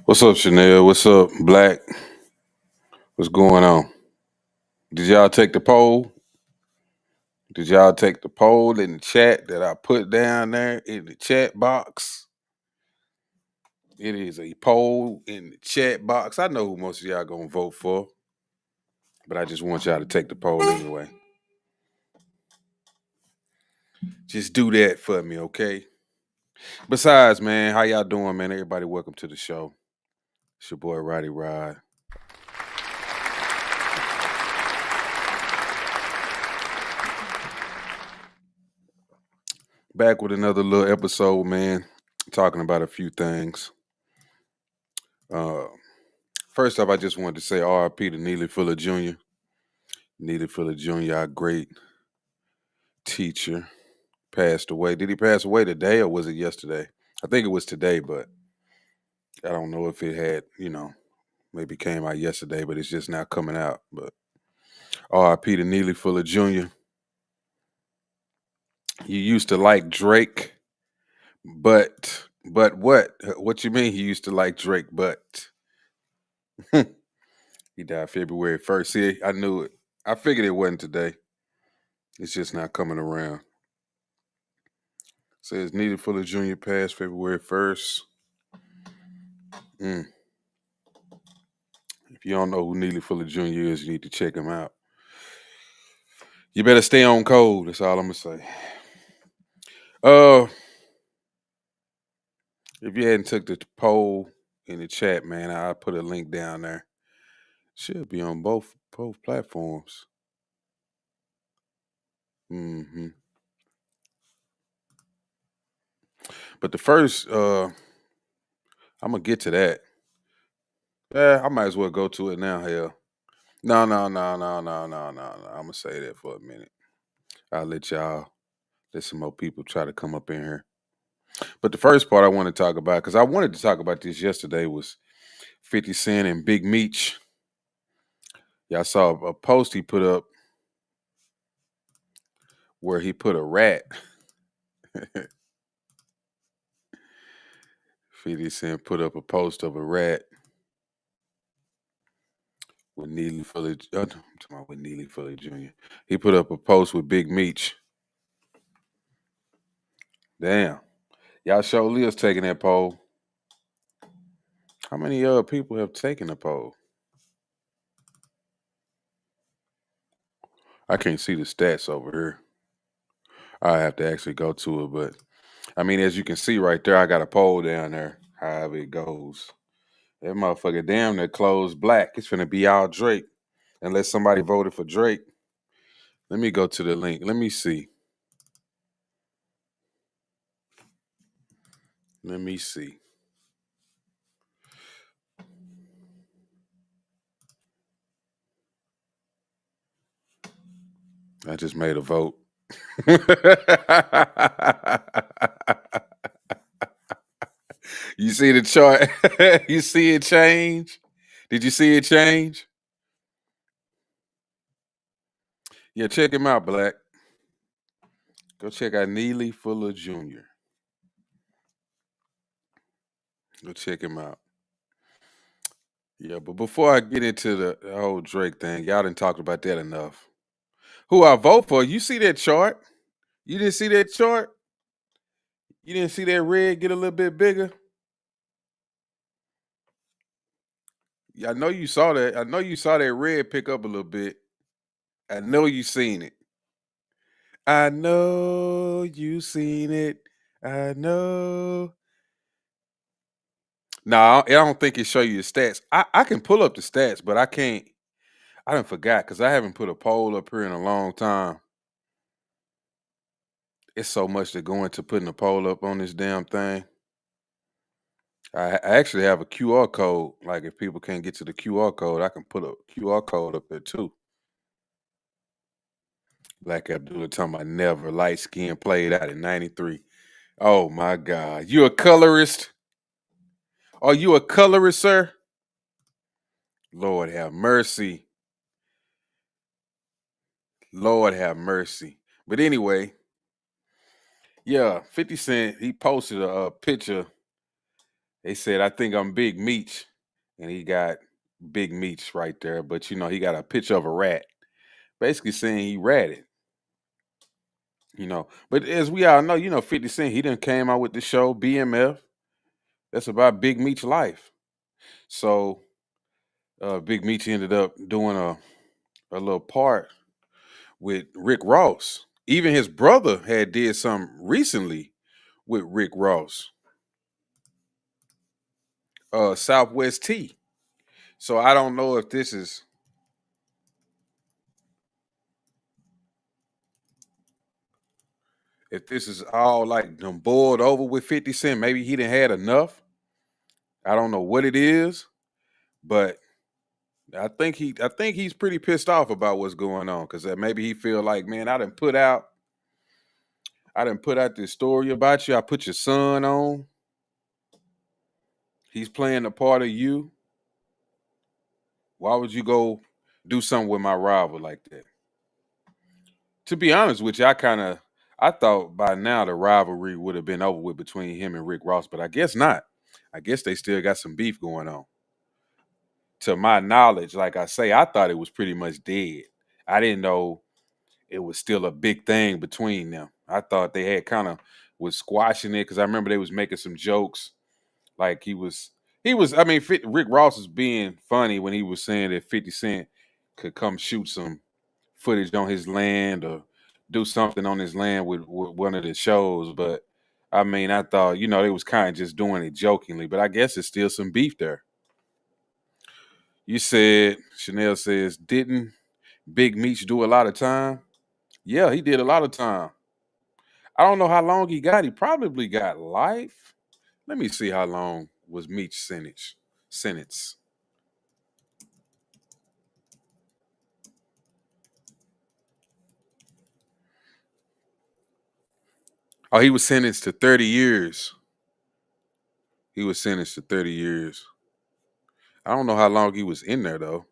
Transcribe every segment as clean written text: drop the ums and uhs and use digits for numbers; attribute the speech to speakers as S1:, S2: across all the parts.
S1: What's up, Chanel? What's up, Black? What's going on? Did y'all take the poll? Did y'all take the poll in the chat that I put down there in the chat box? It is a poll in the chat box. I know who most of y'all gonna vote for, but I just want y'all to take the poll anyway. Just do that for me, okay? Besides, man, how y'all doing, man? Everybody, welcome to the show. It's your boy Roddy Rod. Back with another little episode, man. Talking about a few things. Uh, First off, I just wanted to say RIP to Neely Fuller Jr. Neely Fuller Jr., our great teacher, passed away. Did he pass away today or was it yesterday? I think it was today, but I don't know if it had, maybe came out yesterday, but it's just now coming out. But RIP to Neely Fuller Jr. You used to like Drake, but what? What you mean he used to like Drake, but he died February 1st. See, I knew it. I figured it wasn't today. It's just not coming around. Says Neely Fuller Jr. passed February 1st. Mm. If you don't know who Neely Fuller Jr. is, you need to check him out. You better stay on code. That's all I'm gonna say. Uh, if you hadn't took the poll in the chat, man, I put a link down there. Should be on both platforms. hmm But the first, I'm gonna get to that. Yeah, I might as well go to it now. Hell, no. I'm gonna say that for a minute. I'll let some more people try to come up in here. But the first part I want to talk about, because I wanted to talk about this yesterday, was 50 Cent and Big Meech. Y'all saw a post he put up where he put a rat. 50 Cent put up a post of a rat with Neely Fuller. I'm talking about with Neely Fuller Jr. He put up a post with Big Meech. Damn. Y'all show Leo's taking that poll. How many people have taken the poll? I can't see the stats over here. I have to actually go to it, but I mean, as you can see right there, I got a poll down there. However it goes, that motherfucker damn near closed black. It's gonna be all Drake, unless somebody voted for Drake. Let me go to the link. Let me see. Let me see. I just made a vote. You see the chart? You see it change? Did you see it change? Yeah, check him out, Black. Go check out Neely Fuller Jr. Go check him out. Yeah, but before I get into the whole Drake thing, y'all didn't talk about that enough. Who I vote for? You see that chart? You didn't see that chart? You didn't see that red get a little bit bigger? Yeah, I know you saw that. I know you saw that red pick up a little bit. I know you seen it. I know you seen it. I know. No, I don't think it show you the stats. I can pull up the stats, but I can't. I done forgot because I haven't put a poll up here in a long time. It's so much to go into putting a poll up on this damn thing. I actually have a QR code. Like if people can't get to the QR code, I can put a QR code up there too. Black Abdullah talking about never light skin played out in '93. Oh my God. You a colorist? Are you a colorist, sir? Lord have mercy. Lord have mercy. But anyway, yeah, 50 Cent, he posted a picture They said, I think I'm Big Meech. And he got Big Meech right there. But, he got a picture of a rat, basically saying he ratted. But as we all know, 50 Cent, he done came out with the show BMF. That's about Big Meech life. So Big Meech ended up doing a little part with Rick Ross. Even his brother had did something recently with Rick Ross, Southwest T. So I don't know if this is all like done boiled over with 50 Cent. Maybe he didn't had enough. I don't know what it is, but I think he's pretty pissed off about what's going on because maybe he feel like, man, I didn't put out this story about you. I put your son on. He's playing the part of you. Why would you go do something with my rival like that? To be honest with you, I thought by now the rivalry would have been over with between him and Rick Ross, but I guess not. I guess they still got some beef going on. To my knowledge, like I say, I thought it was pretty much dead. I didn't know it was still a big thing between them. I thought they had kind of was squashing it because I remember they was making some jokes. Like he was. I mean, Rick Ross was being funny when he was saying that 50 Cent could come shoot some footage on his land or do something on his land with one of the shows. But I mean, I thought they was kind of just doing it jokingly. But I guess it's still some beef there. You said Chanel says didn't Big Meech do a lot of time? Yeah, he did a lot of time. I don't know how long he got. He probably got life. Let me see how long was Meech's sentence. Oh, he was sentenced to 30 years. He was sentenced to 30 years. I don't know how long he was in there though.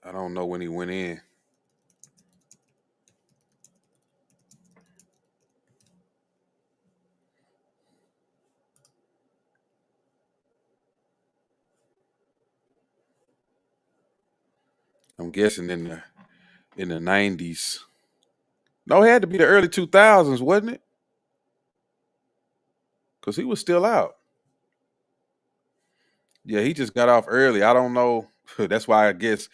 S1: I don't know when he went in. I'm guessing in the 90s. No, it had to be the early 2000s, wasn't it? Because he was still out. Yeah, he just got off early. I don't know. That's why I guess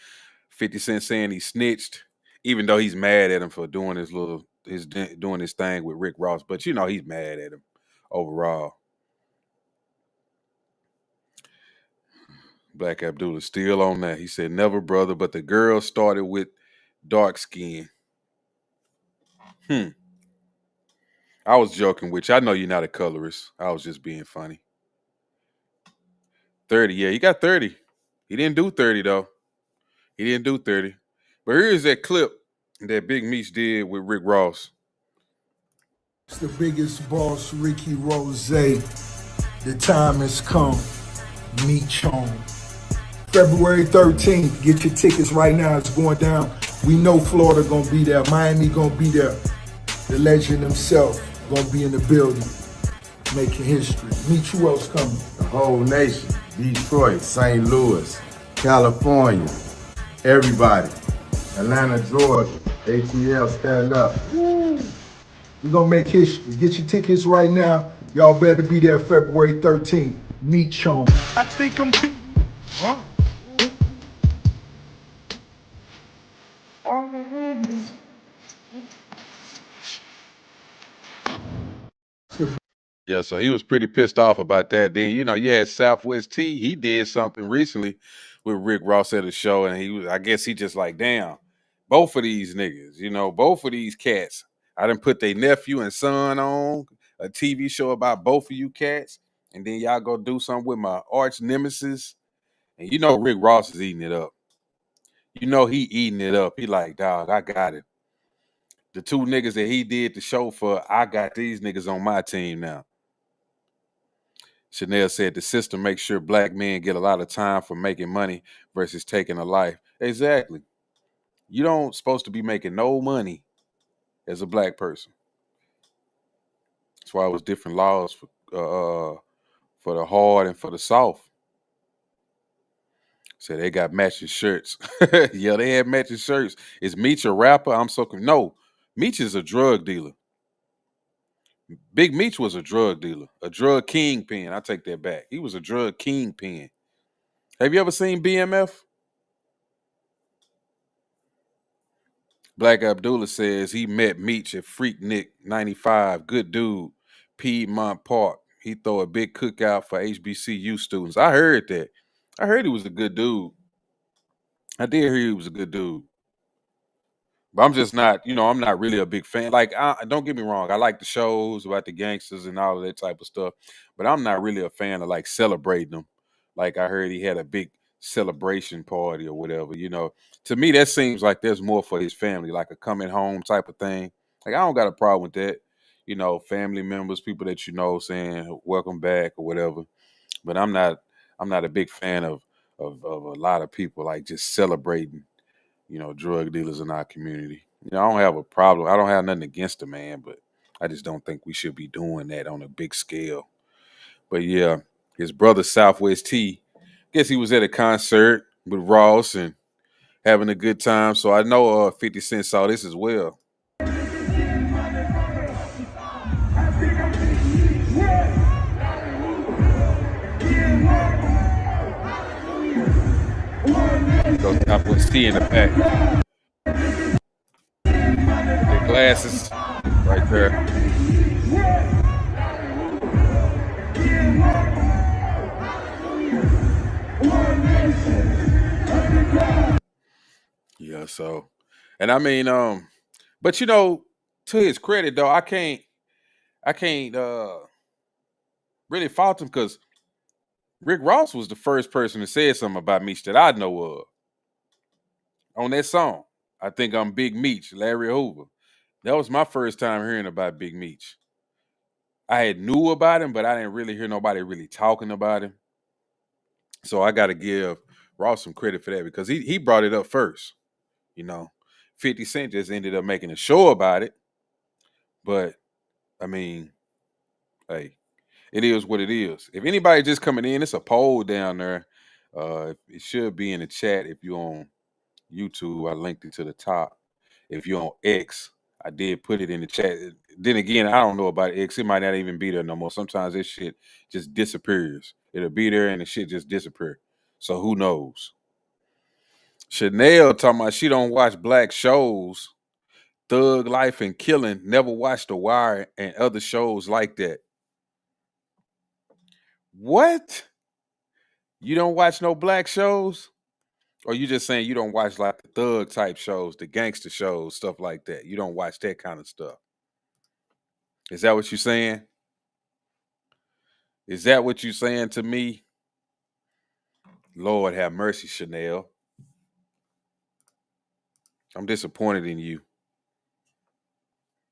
S1: 50 Cent saying he snitched, even though he's mad at him for doing doing his thing with Rick Ross. But he's mad at him overall. Black Abdullah still on that. He said never brother, but the girl started with dark skin. Hmm. I was joking, which I know you're not a colorist. I was just being funny. 30, yeah, he got 30. He didn't do 30 though. He didn't do 30. But here's that clip that Big Meech did with Rick Ross.
S2: It's the biggest boss, Ricky Rose. The time has come. Meech on. February 13th. Get your tickets right now. It's going down. We know Florida gonna be there. Miami gonna be there. The legend himself gonna be in the building, making history. Meech, who else coming?
S3: The whole nation. Detroit, St. Louis, California, everybody. Atlanta, Georgia, ATL, stand up.
S2: We're gonna make history. Get your tickets right now. Y'all better be there February 13th. Meech on. I think I'm. Huh?
S1: Yeah, so he was pretty pissed off about that. Then you had Southwest T. He did something recently with Rick Ross at a show, and I guess he just like, damn, both of these niggas, both of these cats. I done put their nephew and son on a TV show about both of you cats, and then y'all go do something with my arch nemesis. And Rick Ross is eating it up. He eating it up. He like, dog, I got it. The two niggas that he did the show for, I got these niggas on my team now. Chanel said the system makes sure black men get a lot of time for making money versus taking a life. Exactly. You don't supposed to be making no money as a black person. That's why it was different laws for the hard and for the soft. So they got matching shirts. Yeah, they had matching shirts. Is Meech a rapper? I'm so no. Meech is a drug dealer. Big Meech was a drug dealer, a drug kingpin. I take that back. He was a drug kingpin. Have you ever seen BMF? Black Abdullah says he met Meech at Freaknik 95. Good dude. Piedmont Park. He throw a big cookout for HBCU students. I heard that. I heard he was a good dude. I did hear he was a good dude. But I'm just not, I'm not really a big fan. Like, don't get me wrong. I like the shows about the gangsters and all of that type of stuff. But I'm not really a fan of like celebrating them. Like I heard he had a big celebration party or whatever. To me, that seems like there's more for his family, like a coming home type of thing. Like I don't got a problem with that. Family members, people that saying welcome back or whatever. But I'm not a big fan of a lot of people like just celebrating drug dealers in our community. I don't have a problem. I don't have nothing against the man, but I just don't think we should be doing that on a big scale. But yeah, his brother Southwest T, guess he was at a concert with Ross and having a good time. So I know 50 Cent saw this as well. So Southwest T in the back. The glasses right there. Yeah, so and I mean, but to his credit though, I can't really fault him because Rick Ross was the first person to say something about Meech that I know of on that song. I think I'm Big Meech, Larry Hoover. That was my first time hearing about Big Meech. I had knew about him, but I didn't really hear nobody really talking about him. So I got to give Ross some credit for that because he brought it up first. You know, 50 Cent just ended up making a show about it. But I mean, hey, it is what it is. If anybody just coming in, it's a poll down there. It should be in the chat if you're on YouTube. I linked it to the top. If you're on X, I did put it in the chat. Then again, I don't know about X. It might not even be there no more. Sometimes this shit just disappears. It'll be there and the shit just disappear. So who knows? Chanel talking about she don't watch black shows, Thug Life and Killing, never watched The Wire and other shows like that. What? You don't watch no black shows? Or you just saying you don't watch like the thug type shows, the gangster shows, stuff like that? You don't watch that kind of stuff. Is that what you're saying? Is that what you're saying to me? Lord have mercy, Chanel. I'm disappointed in you.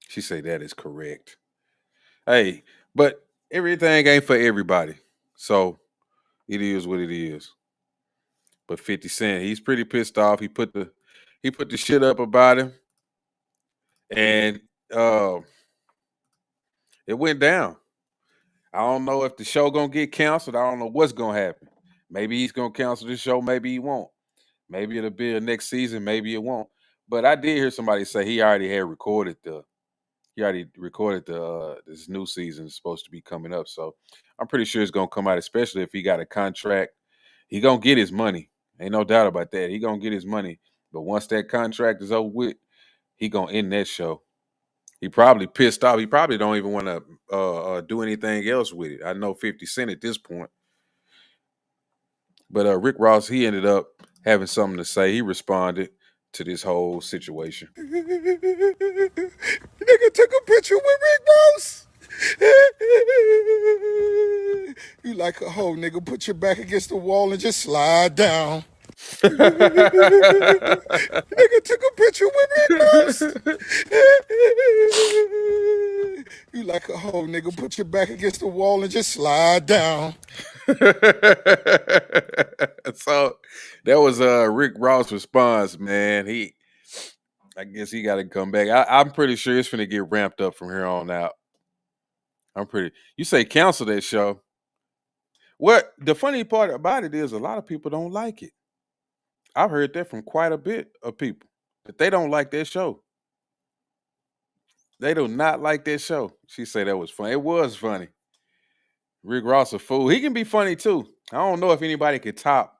S1: She said that is correct. Hey, but everything ain't for everybody. So it is what it is. But 50 Cent, he's pretty pissed off. He put the shit up about him. And it went down. I don't know if the show gonna get canceled. I don't know what's gonna happen. Maybe he's gonna cancel the show. Maybe he won't. Maybe it'll be the next season. Maybe it won't. But I did hear somebody say he already recorded the this new season is supposed to be coming up. So I'm pretty sure it's gonna come out, especially if he got a contract. He gonna get his money. Ain't no doubt about that. He gonna get his money. But once that contract is over with, he gonna end that show. He probably pissed off. He probably don't even want to do anything else with it. I know 50 Cent at this point. But Rick Ross, he ended up having something to say. He responded to this whole situation.
S2: Nigga took a picture with Rick Ross. You like a hoe, nigga. Put your back against the wall and just slide down. Nigga took a picture with Rick Ross. You like a hoe, nigga. Put your back against the wall and just slide down.
S1: So that was Rick Ross' response, man. I guess he got to come back. I'm pretty sure it's finna get ramped up from here on out. You say cancel that show. What the funny part about it is a lot of people don't like it. I've heard that from quite a bit of people that they don't like that show. They do not like that show. She said that was funny. It was funny. Rick Ross a fool. He can be funny too. I don't know if anybody could top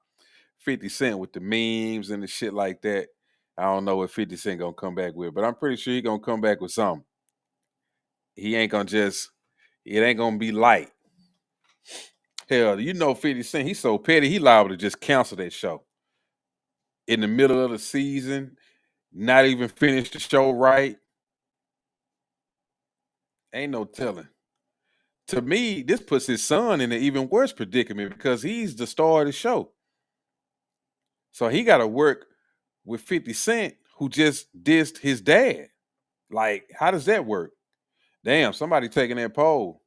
S1: 50 Cent with the memes and the shit like that. I don't know what 50 Cent gonna come back with, but I'm pretty sure he gonna come back with something. He ain't gonna it ain't gonna be light. Hell, 50 Cent, he's so petty, he liable to just cancel that show in the middle of the season, not even finish the show right. Ain't no telling. To me, this puts his son in an even worse predicament because he's the star of the show. So he got to work with 50 Cent, who just dissed his dad. Like, how does that work? Damn, somebody taking that poll.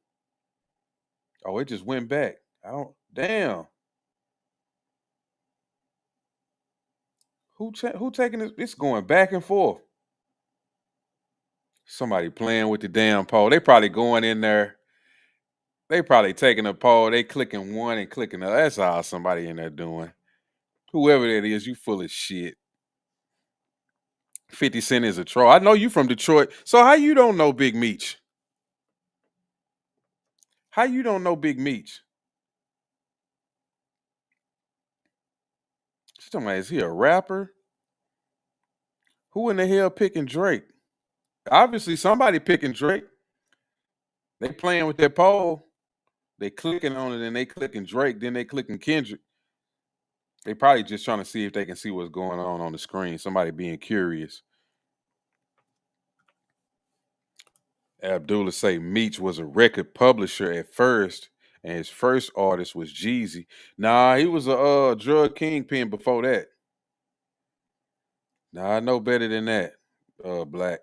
S1: Oh, it just went back. Damn. Who taking this? It's going back and forth. Somebody playing with the damn poll. They probably going in there. They probably taking a poll. They clicking one and clicking the other. That's all somebody in there doing. Whoever that is, you full of shit. 50 Cent is a troll. I know you from Detroit. So how you don't know Big Meech? How you don't know Big Meech? She's talking about, is he a rapper? Who in the hell picking Drake? Obviously, somebody picking Drake. They playing with their poll. They clicking on it and they clicking Drake. Then they clicking Kendrick. They probably just trying to see if they can see what's going on the screen. Somebody being curious. Abdullah say Meech was a record publisher at first, and his first artist was Jeezy. Nah, he was a drug kingpin before that. Nah, I know better than that, Black.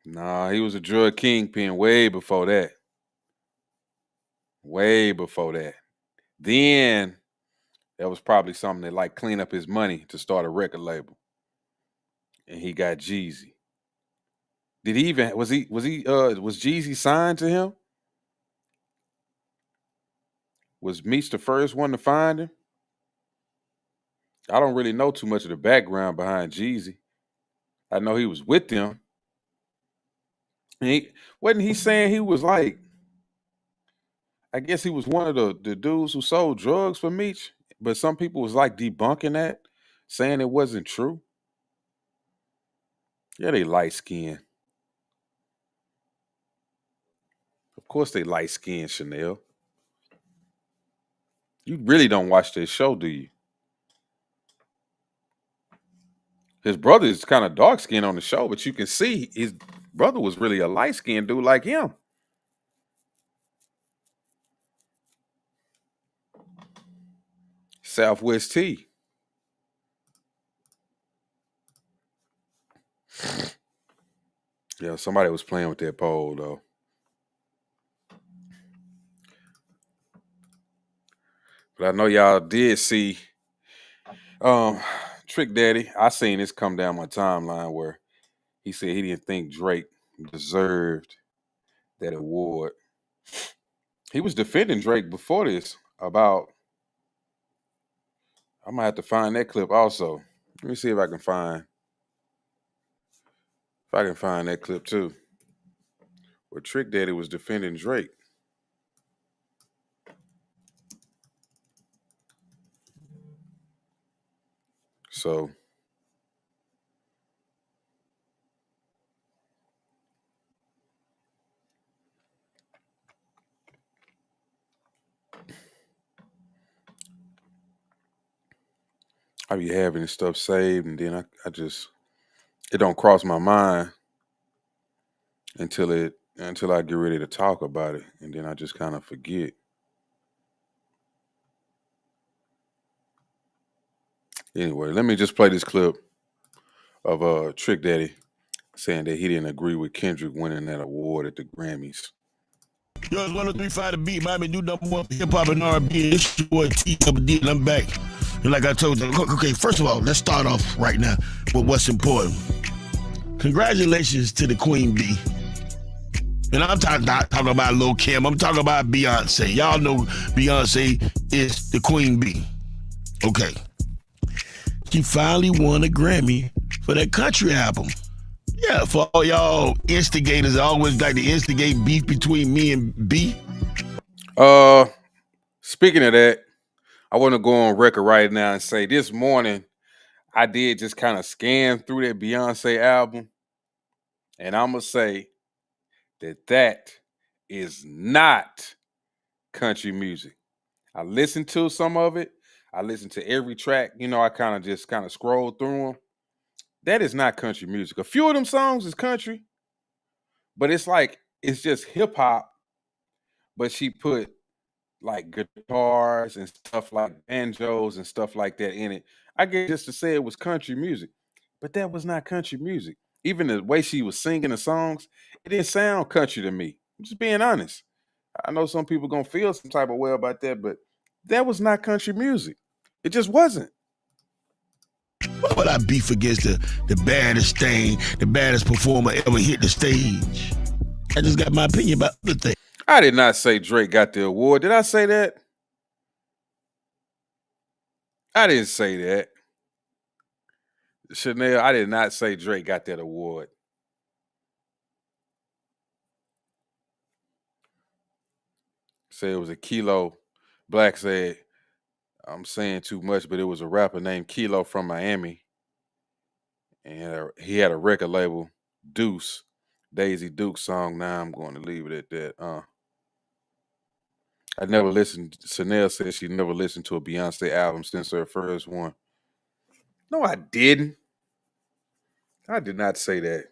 S1: Nah, he was a drug kingpin way before that. Way before that. Then that was probably something that like clean up his money to start a record label. And he got Jeezy. Did he even was Jeezy signed to him? Was Meech the first one to find him? I don't really know too much of the background behind Jeezy. I know he was with them. Wasn't he saying he was like, I guess he was one of the dudes who sold drugs for Meech, but some people was like debunking that, saying it wasn't true. Yeah, they light skinned. Of course they light skinned, Chanel. You really don't watch this show, do you? His brother is kind of dark skinned on the show, but you can see his brother was really a light skinned dude like him. Southwest T. Yeah, somebody was playing with that pole though. But I know y'all did see Trick Daddy. I seen this come down my timeline where he said he didn't think Drake deserved that award. He was defending Drake before this about, I might have to find that clip also. Let me see if I can find that clip too. Where Trick Daddy was defending Drake. So I be having this stuff saved and then I just, it don't cross my mind until I get ready to talk about it, and then I just kind of forget. Anyway, let me just play this clip of Trick Daddy saying that he didn't agree with Kendrick winning that award at the Grammys.
S4: Yo, it's 103.5 The Beat, Miami, new #1 hip hop and R&B. It's your boy T. Double D, and I'm back And like I told them, okay, first of all, let's start off right now with what's important. Congratulations to the Queen Bee. And I'm not talking about Lil' Kim. I'm talking about Beyonce. Y'all know Beyonce is the Queen Bee. Okay. She finally won a Grammy for that country album. Yeah, for all y'all instigators, I always like to instigate beef between me and B.
S1: Speaking of that, I want to go on record right now and say this morning I did just kind of scan through that Beyonce album, and I'm gonna say that is not country music. I listened to some of it. I listened to every track. I kind of scrolled through them. That is not country music. A few of them songs is country, but it's just hip hop. But she put like guitars and stuff like banjos and stuff like that in it. I guess just to say it was country music, but that was not country music. Even the way she was singing the songs, it didn't sound country to me. I'm just being honest. I know some people gonna feel some type of way about that, but that was not country music. It just wasn't.
S4: Why would I beef against the baddest thing, the baddest performer ever hit the stage? I just got my opinion about the thing.
S1: I did not say Drake got the award. Did I say that? I didn't say that. Chanel, I did not say Drake got that award. Said it was a Kilo. Black said, I'm saying too much, but it was a rapper named Kilo from Miami. And he had a record label, Deuce, Daisy Duke song. Now I'm going to leave it at that. I never listened. Chanel said she never listened to a Beyonce album since her first one. No, I didn't. I did not say that.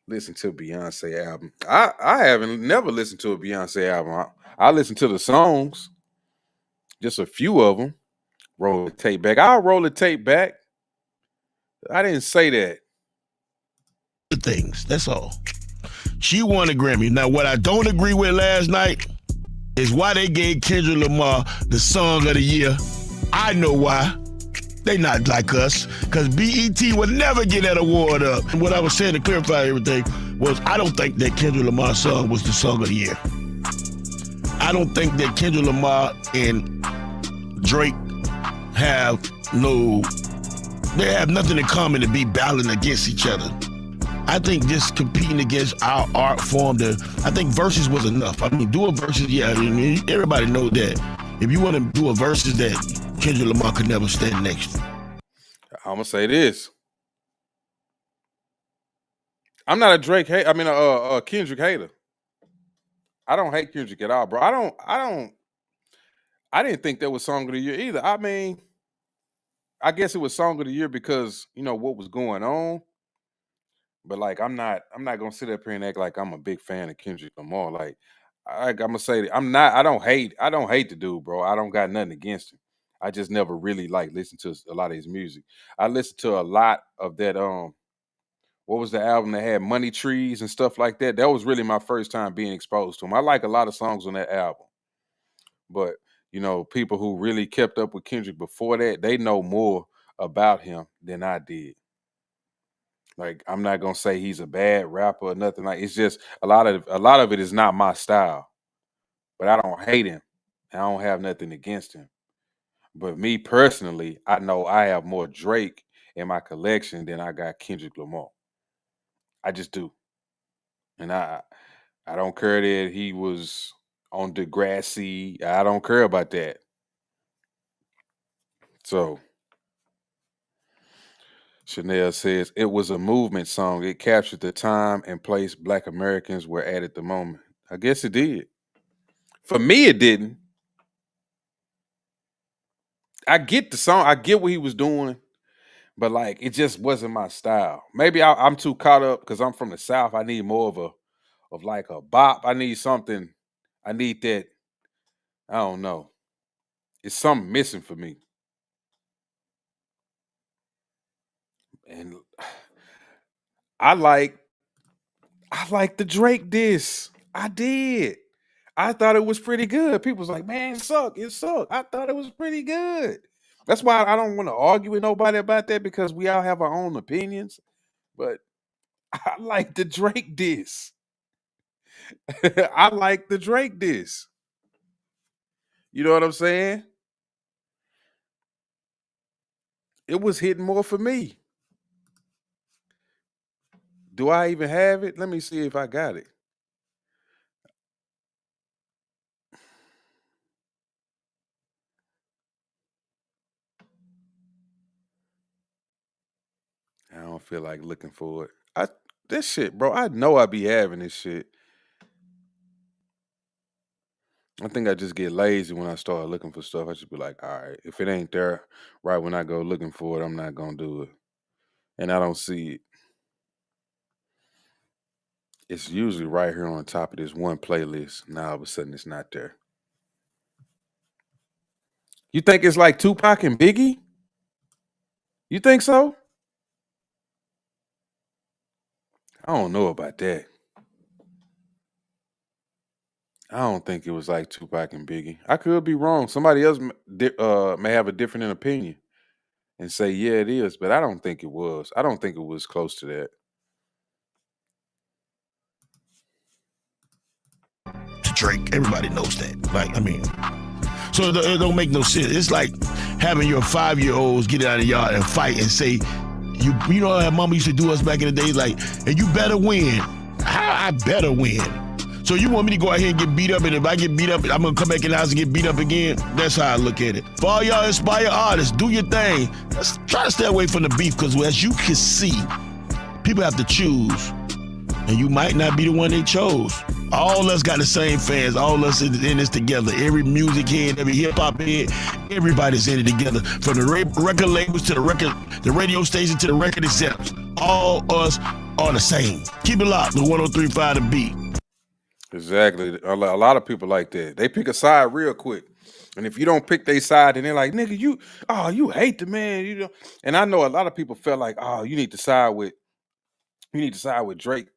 S1: Listen to a Beyonce album. I haven't never listened to a Beyonce album. I listen to the songs, just a few of them. Roll the tape back. I'll roll the tape back. I didn't say that.
S4: Things. That's all. She won a Grammy. Now, what I don't agree with last night is why they gave Kendrick Lamar the Song of the Year. I know why. They not like us, because BET would never get that award up. And what I was saying to clarify everything was I don't think that Kendrick Lamar's song was the Song of the Year. I don't think that Kendrick Lamar and Drake they have nothing in common to be battling against each other. I think just competing against our art form, I think verses was enough. I mean, do a verses, yeah, I mean, everybody knows that. If you want to do a verses that Kendrick Lamar could never stand next to.
S1: I'm gonna say this. I'm not a Drake hater. I mean, a Kendrick hater. I don't hate Kendrick at all, bro. I didn't think that was Song of the Year either. I mean, I guess it was Song of the Year because what was going on. But like, I'm not gonna sit up here and act like I'm a big fan of Kendrick Lamar. Like, I'm gonna say that I'm not. I don't hate the dude, bro. I don't got nothing against him. I just never really like listened to a lot of his music. I listened to a lot of that. What was the album that had Money Trees and stuff like that? That was really my first time being exposed to him. I like a lot of songs on that album, but people who really kept up with Kendrick before that, they know more about him than I did. Like, I'm not gonna say he's a bad rapper or nothing. Like, it's just a lot of it is not my style. But I don't hate him. I don't have nothing against him. But me personally, I know I have more Drake in my collection than I got Kendrick Lamar. I just do. And I don't care that he was on Degrassi. I don't care about that. So Chanel says it was a movement song. It captured the time and place Black Americans were at the moment. I guess it did. For me, it didn't. I get the song. I get what he was doing, but like, it just wasn't my style. Maybe I'm too caught up because I'm from the South. I need more of like a bop. I need something. I need that. I don't know. It's something missing for me. And I like the Drake diss. I did. I thought it was pretty good. People was like, man, it sucked. It sucked. I thought it was pretty good. That's why I don't want to argue with nobody about that because we all have our own opinions. But I like the Drake diss. I like the Drake diss. You know what I'm saying? It was hitting more for me. Do I even have it? Let me see if I got it. I don't feel like looking for it. This shit, bro. I know I be having this shit. I think I just get lazy when I start looking for stuff. I just be like, all right, if it ain't there right when I go looking for it, I'm not gonna do it. And I don't see it. It's usually right here on top of this one playlist. Now all of a sudden it's not there. You think it's like Tupac and Biggie? You think so? I don't know about that. I don't think it was like Tupac and Biggie. I could be wrong. Somebody else may have a different opinion and say, yeah, it is, but I don't think it was. I don't think it was close to that.
S4: To Drake, everybody knows that. Like, I mean, so it don't make no sense. It's like having your 5-year-olds get out of the yard and fight and say, you know how mama used to do us back in the day, like, and you better win. How I better win? So you want me to go out here and get beat up, and if I get beat up, I'm gonna come back in the house and get beat up again? That's how I look at it. For all y'all inspired artists, do your thing. Let's try to stay away from the beef, because as you can see, people have to choose, and you might not be the one they chose. All us got the same fans. All us in this together. Every music head, every hip hop head, everybody's in it together. From the record labels to the radio station to the record itself. All us are the same. Keep it locked. The 103.5 The Beat.
S1: Exactly. A lot of people like that. They pick a side real quick. And if you don't pick their side, then they're like, nigga, you hate the man. You know. And I know a lot of people felt like, oh, you need to side with Drake.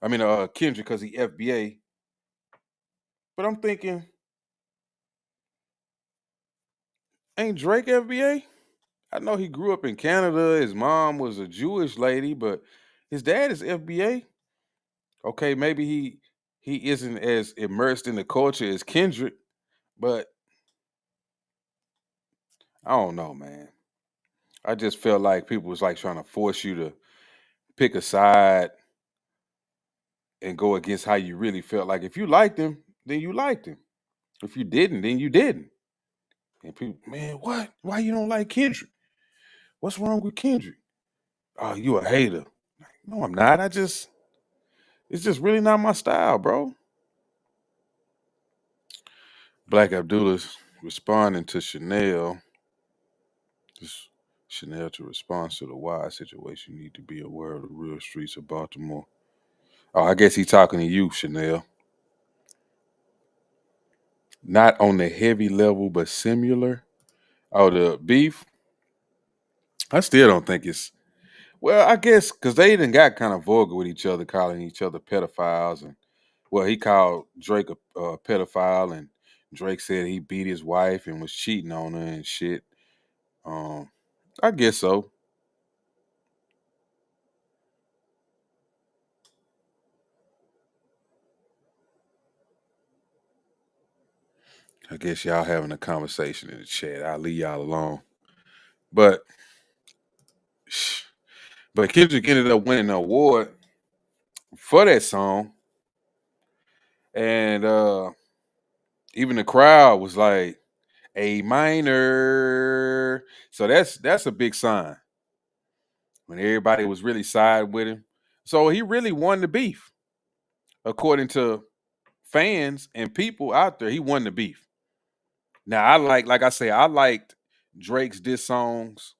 S1: I mean, Kendrick, because he FBA. But I'm thinking, ain't Drake FBA? I know he grew up in Canada. His mom was a Jewish lady, but his dad is FBA. Okay, maybe he isn't as immersed in the culture as Kendrick, but I don't know, man. I just felt like people was like trying to force you to pick a side and go against how you really felt. Like if you liked him, then you liked him. If you didn't, then you didn't. And people, man, what? Why you don't like Kendrick? What's wrong with Kendrick? Oh, you a hater. No, I'm not. It's just really not my style, bro. Black Abdullah's responding to Chanel. Just Chanel to respond to the why situation. You need to be aware of the real streets of Baltimore. Oh, I guess he's talking to you, Chanel. Not on the heavy level, but similar. Oh, the beef. I still don't think it's well. I guess because they even got kind of vulgar with each other, calling each other pedophiles, and well, he called Drake a pedophile, and Drake said he beat his wife and was cheating on her and shit. Um, I guess so. I guess y'all having a conversation in the chat. I'll leave y'all alone. But but Kendrick ended up winning an award for that song, and even the crowd was like A minor. So that's a big sign when everybody was really siding with him. So he really won the beef, according to fans and people out there. He won the beef. Now like I say, I liked Drake's diss songs.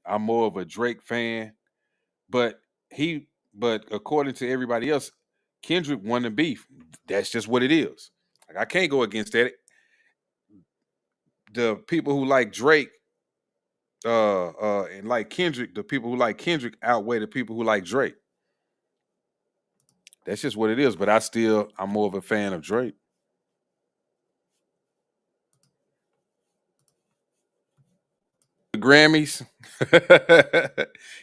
S1: I'm more of a Drake fan, but but according to everybody else, Kendrick won the beef. That's just what it is. Like I can't go against that. The people who like Drake and like Kendrick, the people who like Kendrick outweigh the people who like Drake. That's just what it is. But I'm more of a fan of Drake. Grammys.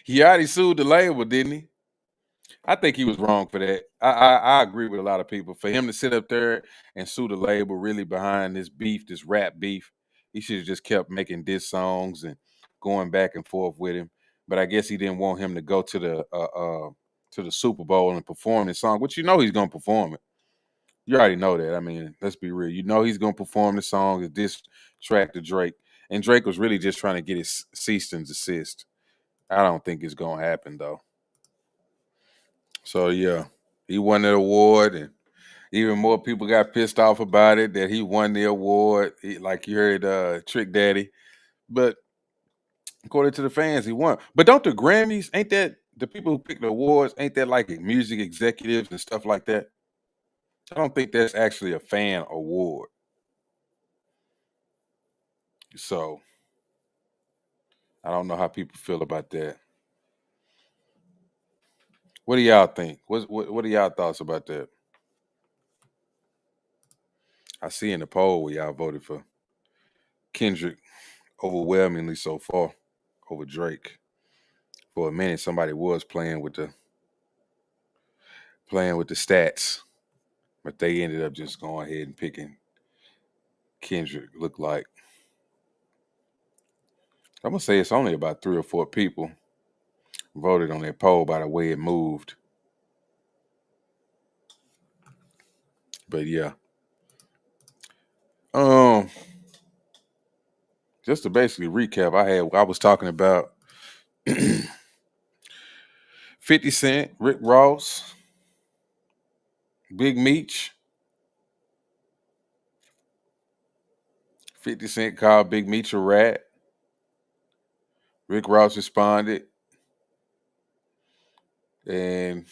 S1: He already sued the label, didn't he? I think he was wrong for that. I agree with a lot of people. For him to sit up there and sue the label really behind this beef, this rap beef, he should have just kept making diss songs and going back and forth with him. But I guess he didn't want him to go to the Super Bowl and perform this song, which he's gonna perform it. You already know that. I mean, let's be real. He's gonna perform the song, the diss track to Drake. And Drake was really just trying to get his cease and desist. I don't think it's gonna happen though. So yeah, he won the award, and even more people got pissed off about it that he won the award. Like you heard, Trick Daddy, but according to the fans, he won. But don't the Grammys, ain't that the people who pick the awards? Ain't that like music executives and stuff like that? I don't think that's actually a fan award. So I don't know how people feel about that. What do y'all think? What are y'all thoughts about that? I see in the poll where y'all voted for Kendrick overwhelmingly so far over Drake. For a minute, somebody was playing with the stats, but they ended up just going ahead and picking Kendrick. Look like I'm gonna say it's only about 3 or 4 people voted on that poll by the way it moved. But yeah, um, just to basically recap, I was talking about 50 Cent, Rick Ross, Big Meech. 50 Cent called Big Meech a rat. Rick Ross responded, and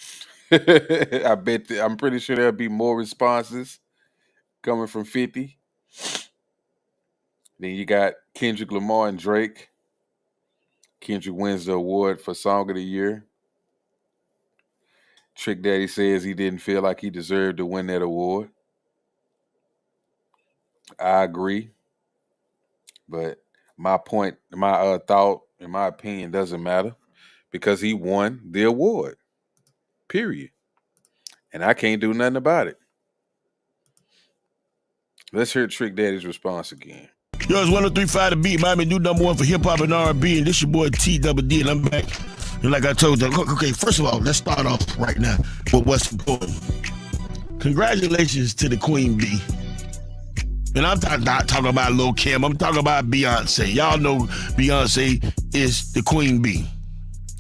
S1: I'm pretty sure there'll be more responses coming from 50. Then you got Kendrick Lamar and Drake. Kendrick wins the award for Song of the Year. Trick Daddy says he didn't feel like he deserved to win that award. I agree, but my thought, and my opinion doesn't matter because he won the award. Period. And I can't do nothing about it. Let's hear Trick Daddy's response again.
S4: Yo, it's 1035 The Beat, Miami new number one for hip hop and R&B, and this your boy T Double D, and I'm back. And like I told you, okay, first of all, let's start off right now with what's important. Congratulations to the Queen Bee. And I'm not talking about Lil Kim, I'm talking about Beyonce. Y'all know Beyonce is the Queen Bee.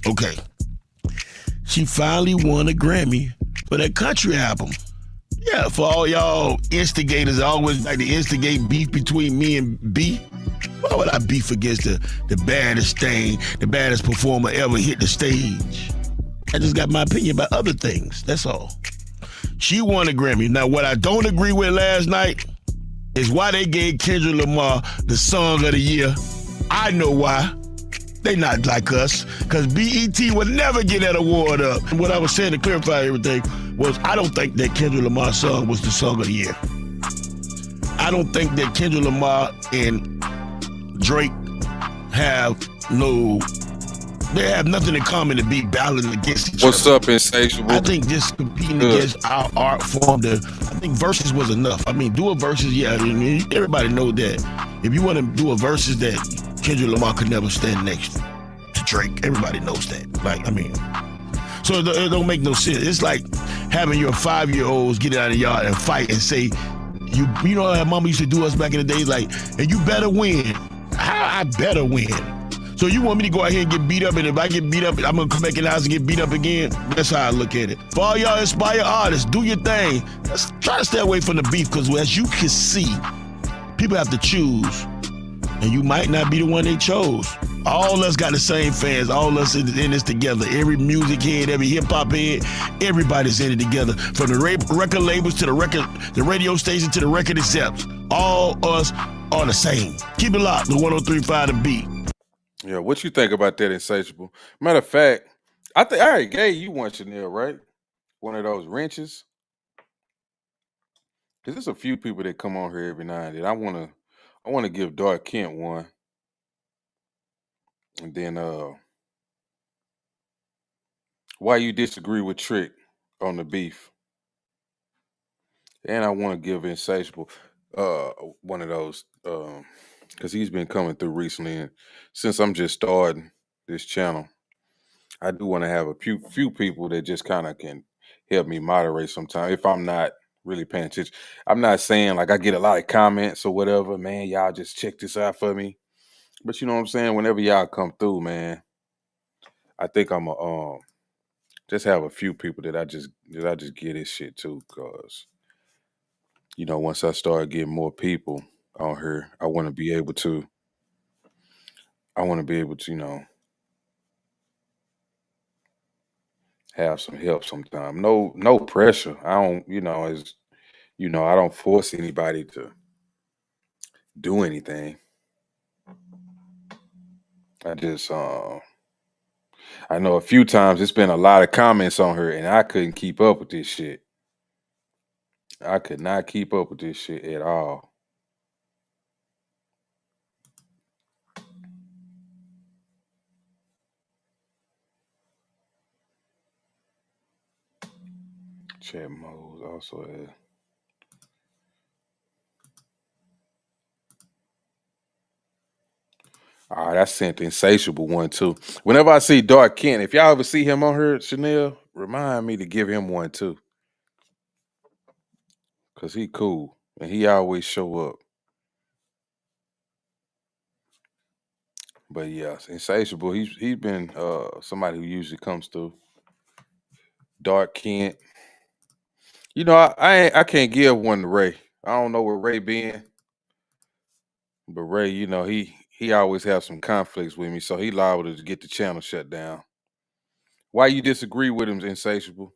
S4: Okay. She finally won a Grammy for that country album. Yeah, for all y'all instigators, always like to instigate beef between me and B. Why would I beef against the baddest thing, the baddest performer ever hit the stage? I just got my opinion about other things, that's all. She won a Grammy. Now, what I don't agree with last night is why they gave Kendrick Lamar the Song of the Year. I know why. They not like us, because BET would never get that award up. And what I was saying to clarify everything was I don't think that Kendrick Lamar's song was the Song of the Year. I don't think that Kendrick Lamar and Drake they have nothing in common to be battling against each other.
S1: What's up, Insatiable?
S4: I think just competing against our art form, I think verses was enough. I mean, do a verses, yeah, I mean, everybody know that. If you want to do a verses that Kendrick Lamar could never stand next to Drake, everybody knows that. Like, I mean, so it don't make no sense. It's like having your 5-year-olds get out of the yard and fight and say, you know how mama used to do us back in the day, like, and you better win. How I better win? So you want me to go out here and get beat up, and if I get beat up, I'm gonna come back in the house and get beat up again? That's how I look at it. For all y'all inspired artists, do your thing. Let's try to stay away from the beef, because as you can see, people have to choose, and you might not be the one they chose. All us got the same fans. All us in this together. Every music head, every hip hop head, everybody's in it together. From the record labels to the radio station to the record accepts. All us are the same. Keep it locked. The 1035 The Beat.
S1: Yeah, what you think about that, Insatiable? Matter of fact, I think I already gave you one, Chanel, right? One of those wrenches. Cause there's a few people that come on here every now and then. I wanna give Dark Kent one. And then why you disagree with Trick on the beef. And I want to give Insatiable uh one of those because he's been coming through recently, and since I'm just starting this channel, I do want to have a few people that just kind of can help me moderate sometimes if I'm not really paying attention. I'm not saying like I get a lot of comments or whatever, man. Y'all just check this out for me. But you know what I'm saying? Whenever y'all come through, man, I think I'm a just have a few people that I just get this shit to, cause once I start getting more people on here, I want to be able to have some help sometime. No pressure. I don't as I don't force anybody to do anything. I just I know a few times it's been a lot of comments on her and I couldn't keep up with this shit. I could not keep up with this shit at all. Chat mode also has. All right, I sent the insatiable one too. Whenever I see Dark Kent, if y'all ever see him on here, Chanel, remind me to give him one too. Cause he cool and he always show up. But yeah, insatiable. He's been somebody who usually comes through. Dark Kent. I can't give one to Ray. I don't know where Ray been, but Ray, he always have some conflicts with me, so he liable to get the channel shut down. Why you disagree with him, insatiable?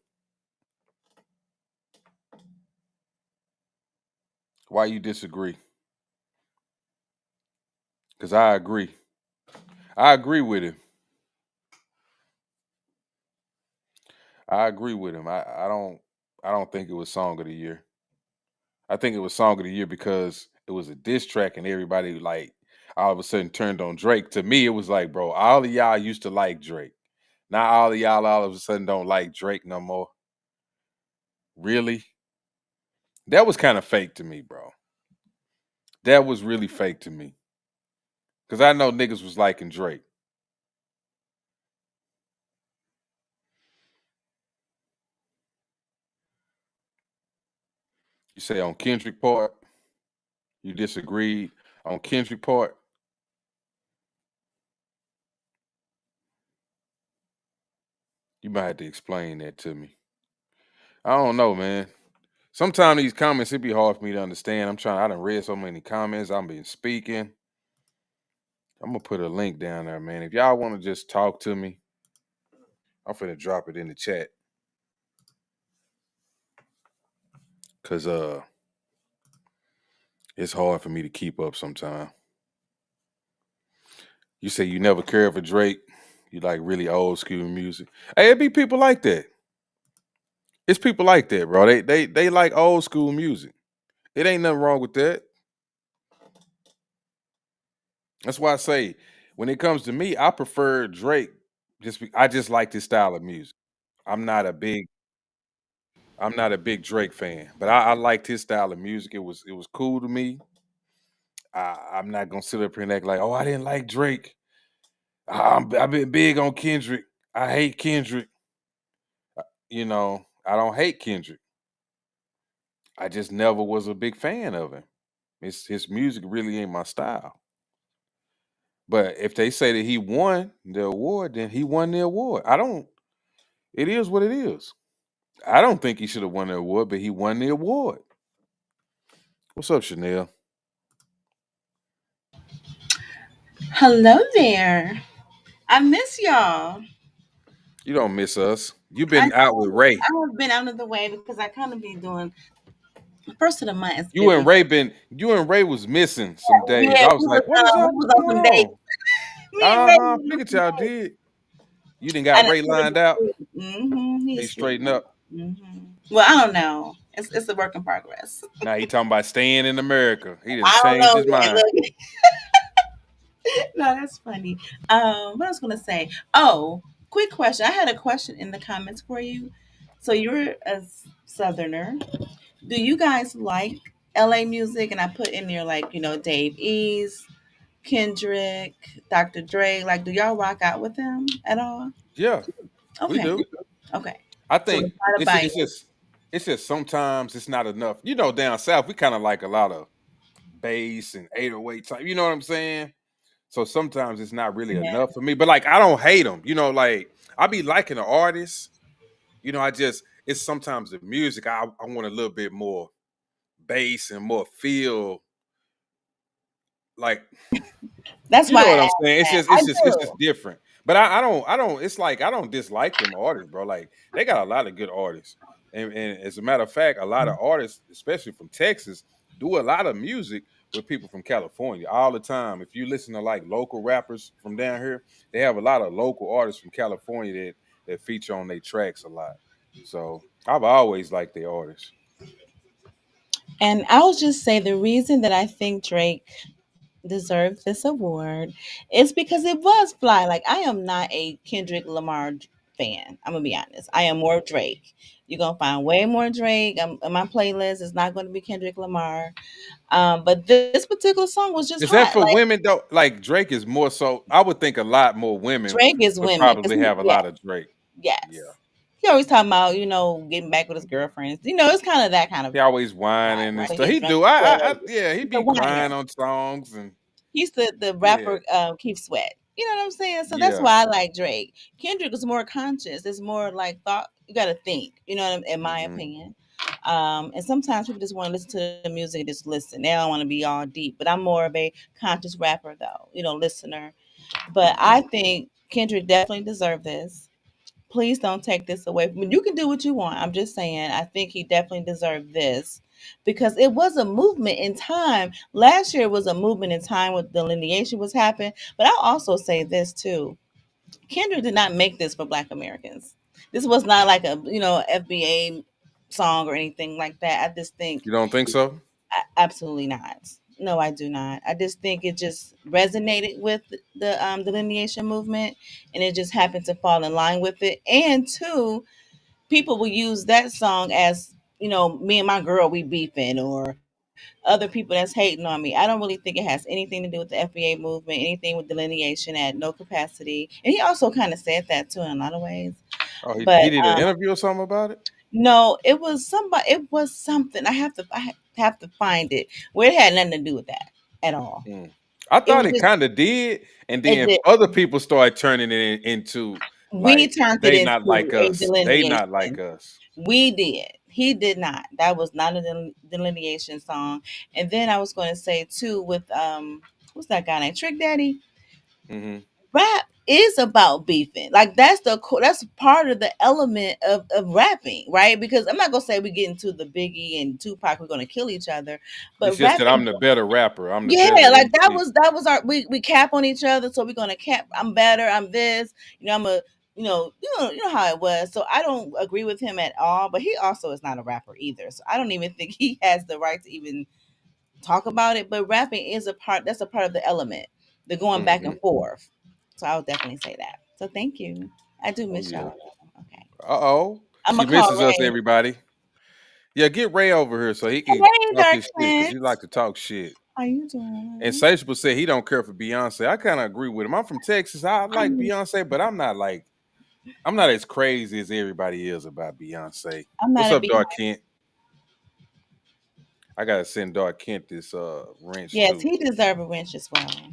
S1: Why you disagree? Cause I agree. I agree with him. I agree with him. I don't think it was song of the year. I think it was song of the year because it was a diss track and everybody like all of a sudden turned on Drake. To me, it was like, bro, all of y'all used to like Drake. Now all of y'all all of a sudden don't like Drake no more. Really? That was kind of fake to me, bro. That was really fake to me. Cause I know niggas was liking Drake. You say on Kendrick part, you disagreed. On Kendrick part, you might have to explain that to me. I don't know, man. Sometimes these comments it be hard for me to understand. I done read so many comments. I've been speaking. I'm gonna put a link down there, man. If y'all want to just talk to me, I'm finna drop it in the chat. Cause it's hard for me to keep up sometimes. You say you never cared for Drake. You like really old school music. Hey, it be people like that. It's people like that, bro. They like old school music. It ain't nothing wrong with that. That's why I say when it comes to me, I prefer Drake. I just like this style of music. I'm not a big I'm not a big Drake fan, but I liked his style of music. It was cool to me. I'm not gonna sit up here and act like, oh, I didn't like Drake. I've been big on Kendrick. I hate Kendrick. I don't hate Kendrick. I just never was a big fan of him. His music really ain't my style. But if they say that he won the award, then he won the award. I don't. It is what it is. I don't think he should have won the award, but he won the award. What's up, Chanel?
S5: Hello there. I miss y'all.
S1: You don't miss us. You've
S5: I
S1: been out with
S5: know
S1: Ray.
S5: I have been out of the way because I kind of be doing first of the month is
S1: You and
S5: busy.
S1: Ray been. You and Ray was missing some days.
S5: Yeah,
S1: I was like, what is
S5: we
S1: y'all
S5: was on
S1: going
S5: some dates.
S1: on?
S5: Me and Ray
S1: I
S5: was on
S1: figured
S5: some
S1: y'all
S5: dates.
S1: did. You didn't
S5: I
S1: got
S5: done
S1: Ray
S5: put
S1: lined out.
S5: it
S1: He
S5: He's sweet
S1: straightened
S5: now.
S1: up.
S5: Well, I don't know. It's a work in progress.
S1: Now he talking about staying in America. He didn't
S5: I don't
S1: change
S5: know
S1: his
S5: yet.
S1: mind.
S5: Look, No, that's funny. What I was gonna say? Oh, quick question. I had a question in the comments for you. So you're a Southerner. Do you guys like LA music? And I put in there like Dave East, Kendrick, Dr. Dre. Like, do y'all rock out with them at all?
S1: Yeah, we
S5: Okay,
S1: do.
S5: okay.
S1: I
S5: So
S1: think
S5: it's not a
S1: it's
S5: bias.
S1: it's just it's just sometimes it's not enough. You know, down south we kind of like a lot of bass and 808 type. You know what I'm saying? So sometimes it's not really
S5: Yeah.
S1: enough for me. But like I don't hate them. You know, like I be liking the artists. You know, I just it's sometimes the music I want a little bit more bass and more feel like
S5: That's
S1: you
S5: why
S1: know
S5: I
S1: what I'm
S5: asked
S1: saying? It's
S5: that.
S1: just
S5: I
S1: it's just it's
S5: do.
S1: just different. But I don't it's like I don't dislike them artists, bro. Like they got a lot of good artists. And as a matter of fact, a lot of artists, especially from Texas, do a lot of music with people from California all the time. If you listen to like local rappers from down here, they have a lot of local artists from California that feature on their tracks a lot. So I've always liked their artists.
S5: And I'll just say the reason that I think Drake deserved this award is because it was fly. Like, I am not a Kendrick Lamar fan. I'm gonna be honest. I am more Drake. You're gonna find way more Drake. In my playlist is not going to be Kendrick Lamar. But this particular song was just
S1: Is
S5: hot.
S1: that for
S5: Like,
S1: women though? Like Drake is more so. I would think a lot more women
S5: Drake is
S1: would
S5: women because
S1: probably have a
S5: yeah,
S1: lot of Drake. Yeah,
S5: yes. He always talking about getting back with his girlfriends. It's kind of that kind of
S1: he always
S5: vibe,
S1: whining and
S5: right?
S1: stuff.
S5: He
S1: He
S5: drunk
S1: do.
S5: as
S1: I
S5: fuck.
S1: yeah, he
S5: He's a
S1: be
S5: whiner.
S1: crying on songs and
S5: He's the
S1: yeah,
S5: rapper Keith Sweat. You know what I'm saying? So that's
S1: yeah.
S5: why I like Drake. Kendrick is more conscious. It's more like thought. You got to think. In my
S1: Hmm.
S5: opinion. And sometimes people just want to listen to the music and just listen. They don't want to be all deep. But I'm more of a conscious rapper, though. Listener. But I think Kendrick definitely deserved this. Please don't take this away from me. You can do what you want. I'm just saying, I think he definitely deserved this because it was a movement in time. Last year was a movement in time with delineation was happening. But I'll also say this too. Kendrick did not make this for Black Americans. This was not like a FBA song or anything like that. I just think
S1: You don't think so?
S5: absolutely not. No, I do not. I just think it just resonated with the delineation movement, and it just happened to fall in line with it. And two, people will use that song as me and my girl we beefing, or other people that's hating on me. I don't really think it has anything to do with the FBA movement, anything with delineation at no capacity. And he also kind of said that too in a lot of ways.
S1: Oh,
S5: But
S1: he did an interview or something about it.
S5: no, it was somebody. It was something. Have to find it where it had nothing to do with that at all.
S1: Mm. I
S5: It
S1: thought
S5: was
S1: it
S5: just
S1: kind of did, and
S5: it
S1: then
S5: did.
S1: other people started turning it into
S5: We
S1: like
S5: turned it
S1: they not like
S5: into a
S1: us. They not like
S5: delineation.
S1: us.
S5: We did. He did not. That was not a delineation song. And then I was going to say too with what's that guy named Trick Daddy?
S1: Hmm.
S5: Rap is about beefing. Like that's part of the element of rapping, right? Because I'm not gonna say we get into the Biggie and Tupac, we're gonna kill each other,
S1: It's
S5: but
S1: just that
S5: rapping,
S1: I'm the better rapper. I'm the
S5: yeah,
S1: better
S5: like that
S1: MC.
S5: was that was our we cap on each other, so we're gonna cap. I'm better. I'm this. I'm a you know how it was. So I don't agree with him at all. But he also is not a rapper either. So I don't even think he has the right to even talk about it. But rapping is a part. That's a part of the element. The going back
S1: Hmm.
S5: and forth. So I would definitely say that. So thank you. I do
S1: Oh
S5: miss
S1: yeah.
S5: y'all. Okay.
S1: Uh-oh.
S5: I'm
S1: She
S5: gonna call
S1: misses us,
S5: Ray.
S1: everybody. Yeah, get Ray over here so he can
S5: Hey,
S1: talk
S5: Dark
S1: his shit because he like
S5: Prince.
S1: to talk shit.
S5: How you
S1: And
S5: doing?
S1: Satiable said he don't care for Beyonce. I kind of agree with him. I'm from Texas. I like Beyonce, but I'm not as crazy as everybody is about Beyonce.
S5: I'm
S1: What's
S5: not a
S1: up,
S5: bee.
S1: Dark Kent? I gotta send Dark Kent this wrench
S5: Yes,
S1: too.
S5: he deserves a wrench as well.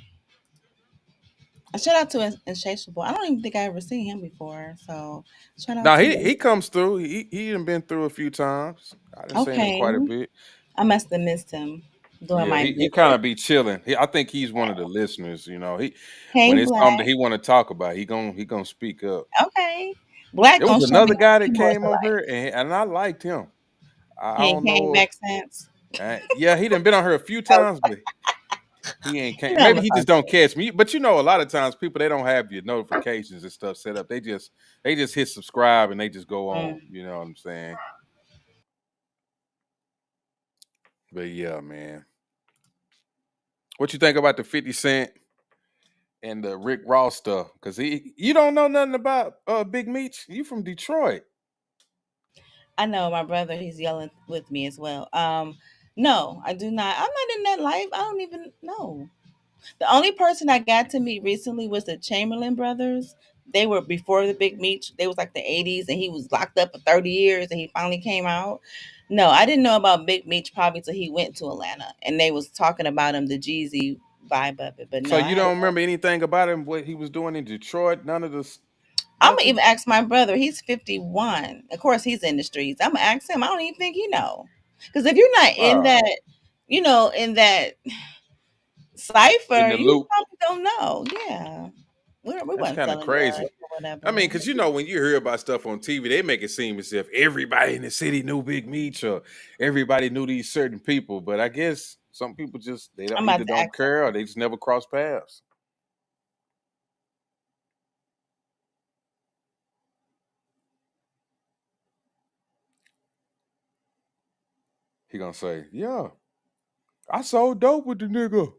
S5: A shout out to Insatiable. I don't even think I ever seen him before. So shout out
S1: Now
S5: to
S1: he
S5: you.
S1: comes through. He done been through a few times. I done seen him
S5: Okay.
S1: quite a bit.
S5: I must have missed him during
S1: Yeah,
S5: my
S1: he kind
S5: visit.
S1: of be chilling. I think he's one of the listeners. You know, he
S5: Hey
S1: when it's something that
S5: Black.
S1: he want to talk about, he gonna speak up.
S5: Okay. Black
S1: There was
S5: gonna show me
S1: another guy
S5: he
S1: that
S5: more to
S1: came over
S5: life.
S1: here, and I liked him. I
S5: He ain't
S1: don't
S5: came
S1: know.
S5: back since.
S1: Yeah, he done been on here a few
S5: Oh,
S1: times, but he ain't
S5: you
S1: came.
S5: know I'm
S1: Maybe
S5: gonna
S1: he
S5: talk
S1: just don't
S5: shit.
S1: catch me. But you know, a lot of times people they don't have your notifications and stuff set up. They just hit subscribe and they just go on.
S5: Mm.
S1: You know what I'm saying? But yeah, man. What you think about the 50 Cent? and the Rick Ross stuff. Cause you don't know nothing about Big Meech. You from Detroit.
S5: I know my brother. He's yelling with me as well. No, I do not. I'm not in that life. I don't even know. The only person I got to meet recently was the Chamberlain brothers. They were before the Big Meech. They was like the '80s, and he was locked up for 30 years, and he finally came out. No, I didn't know about Big Meech probably till he went to Atlanta, and they was talking about him, the Jeezy vibe of it. But
S1: So
S5: no, I
S1: you
S5: had.
S1: don't remember anything about him? What he was doing in Detroit? None of this.
S5: I'm gonna
S1: Nothing.
S5: even ask my brother. He's 51. Of course, he's in the streets. I'm gonna ask him. I don't even think he know, because if you're not in
S1: Wow.
S5: that, in that
S1: In
S5: cipher,
S1: the
S5: you
S1: loop.
S5: probably don't know. Yeah. We
S1: That's
S5: wasn't
S1: kind of
S5: selling drugs
S1: crazy.
S5: or
S1: I mean,
S5: whatever.
S1: because when you hear about stuff on TV, they make it seem as if everybody in the city knew Big Meech or everybody knew these certain people. But I guess some people just they don't
S5: I'm
S1: either
S5: about to
S1: don't
S5: ask him.
S1: care or they just never cross paths. He gonna say, "Yeah, I sold dope with the nigga."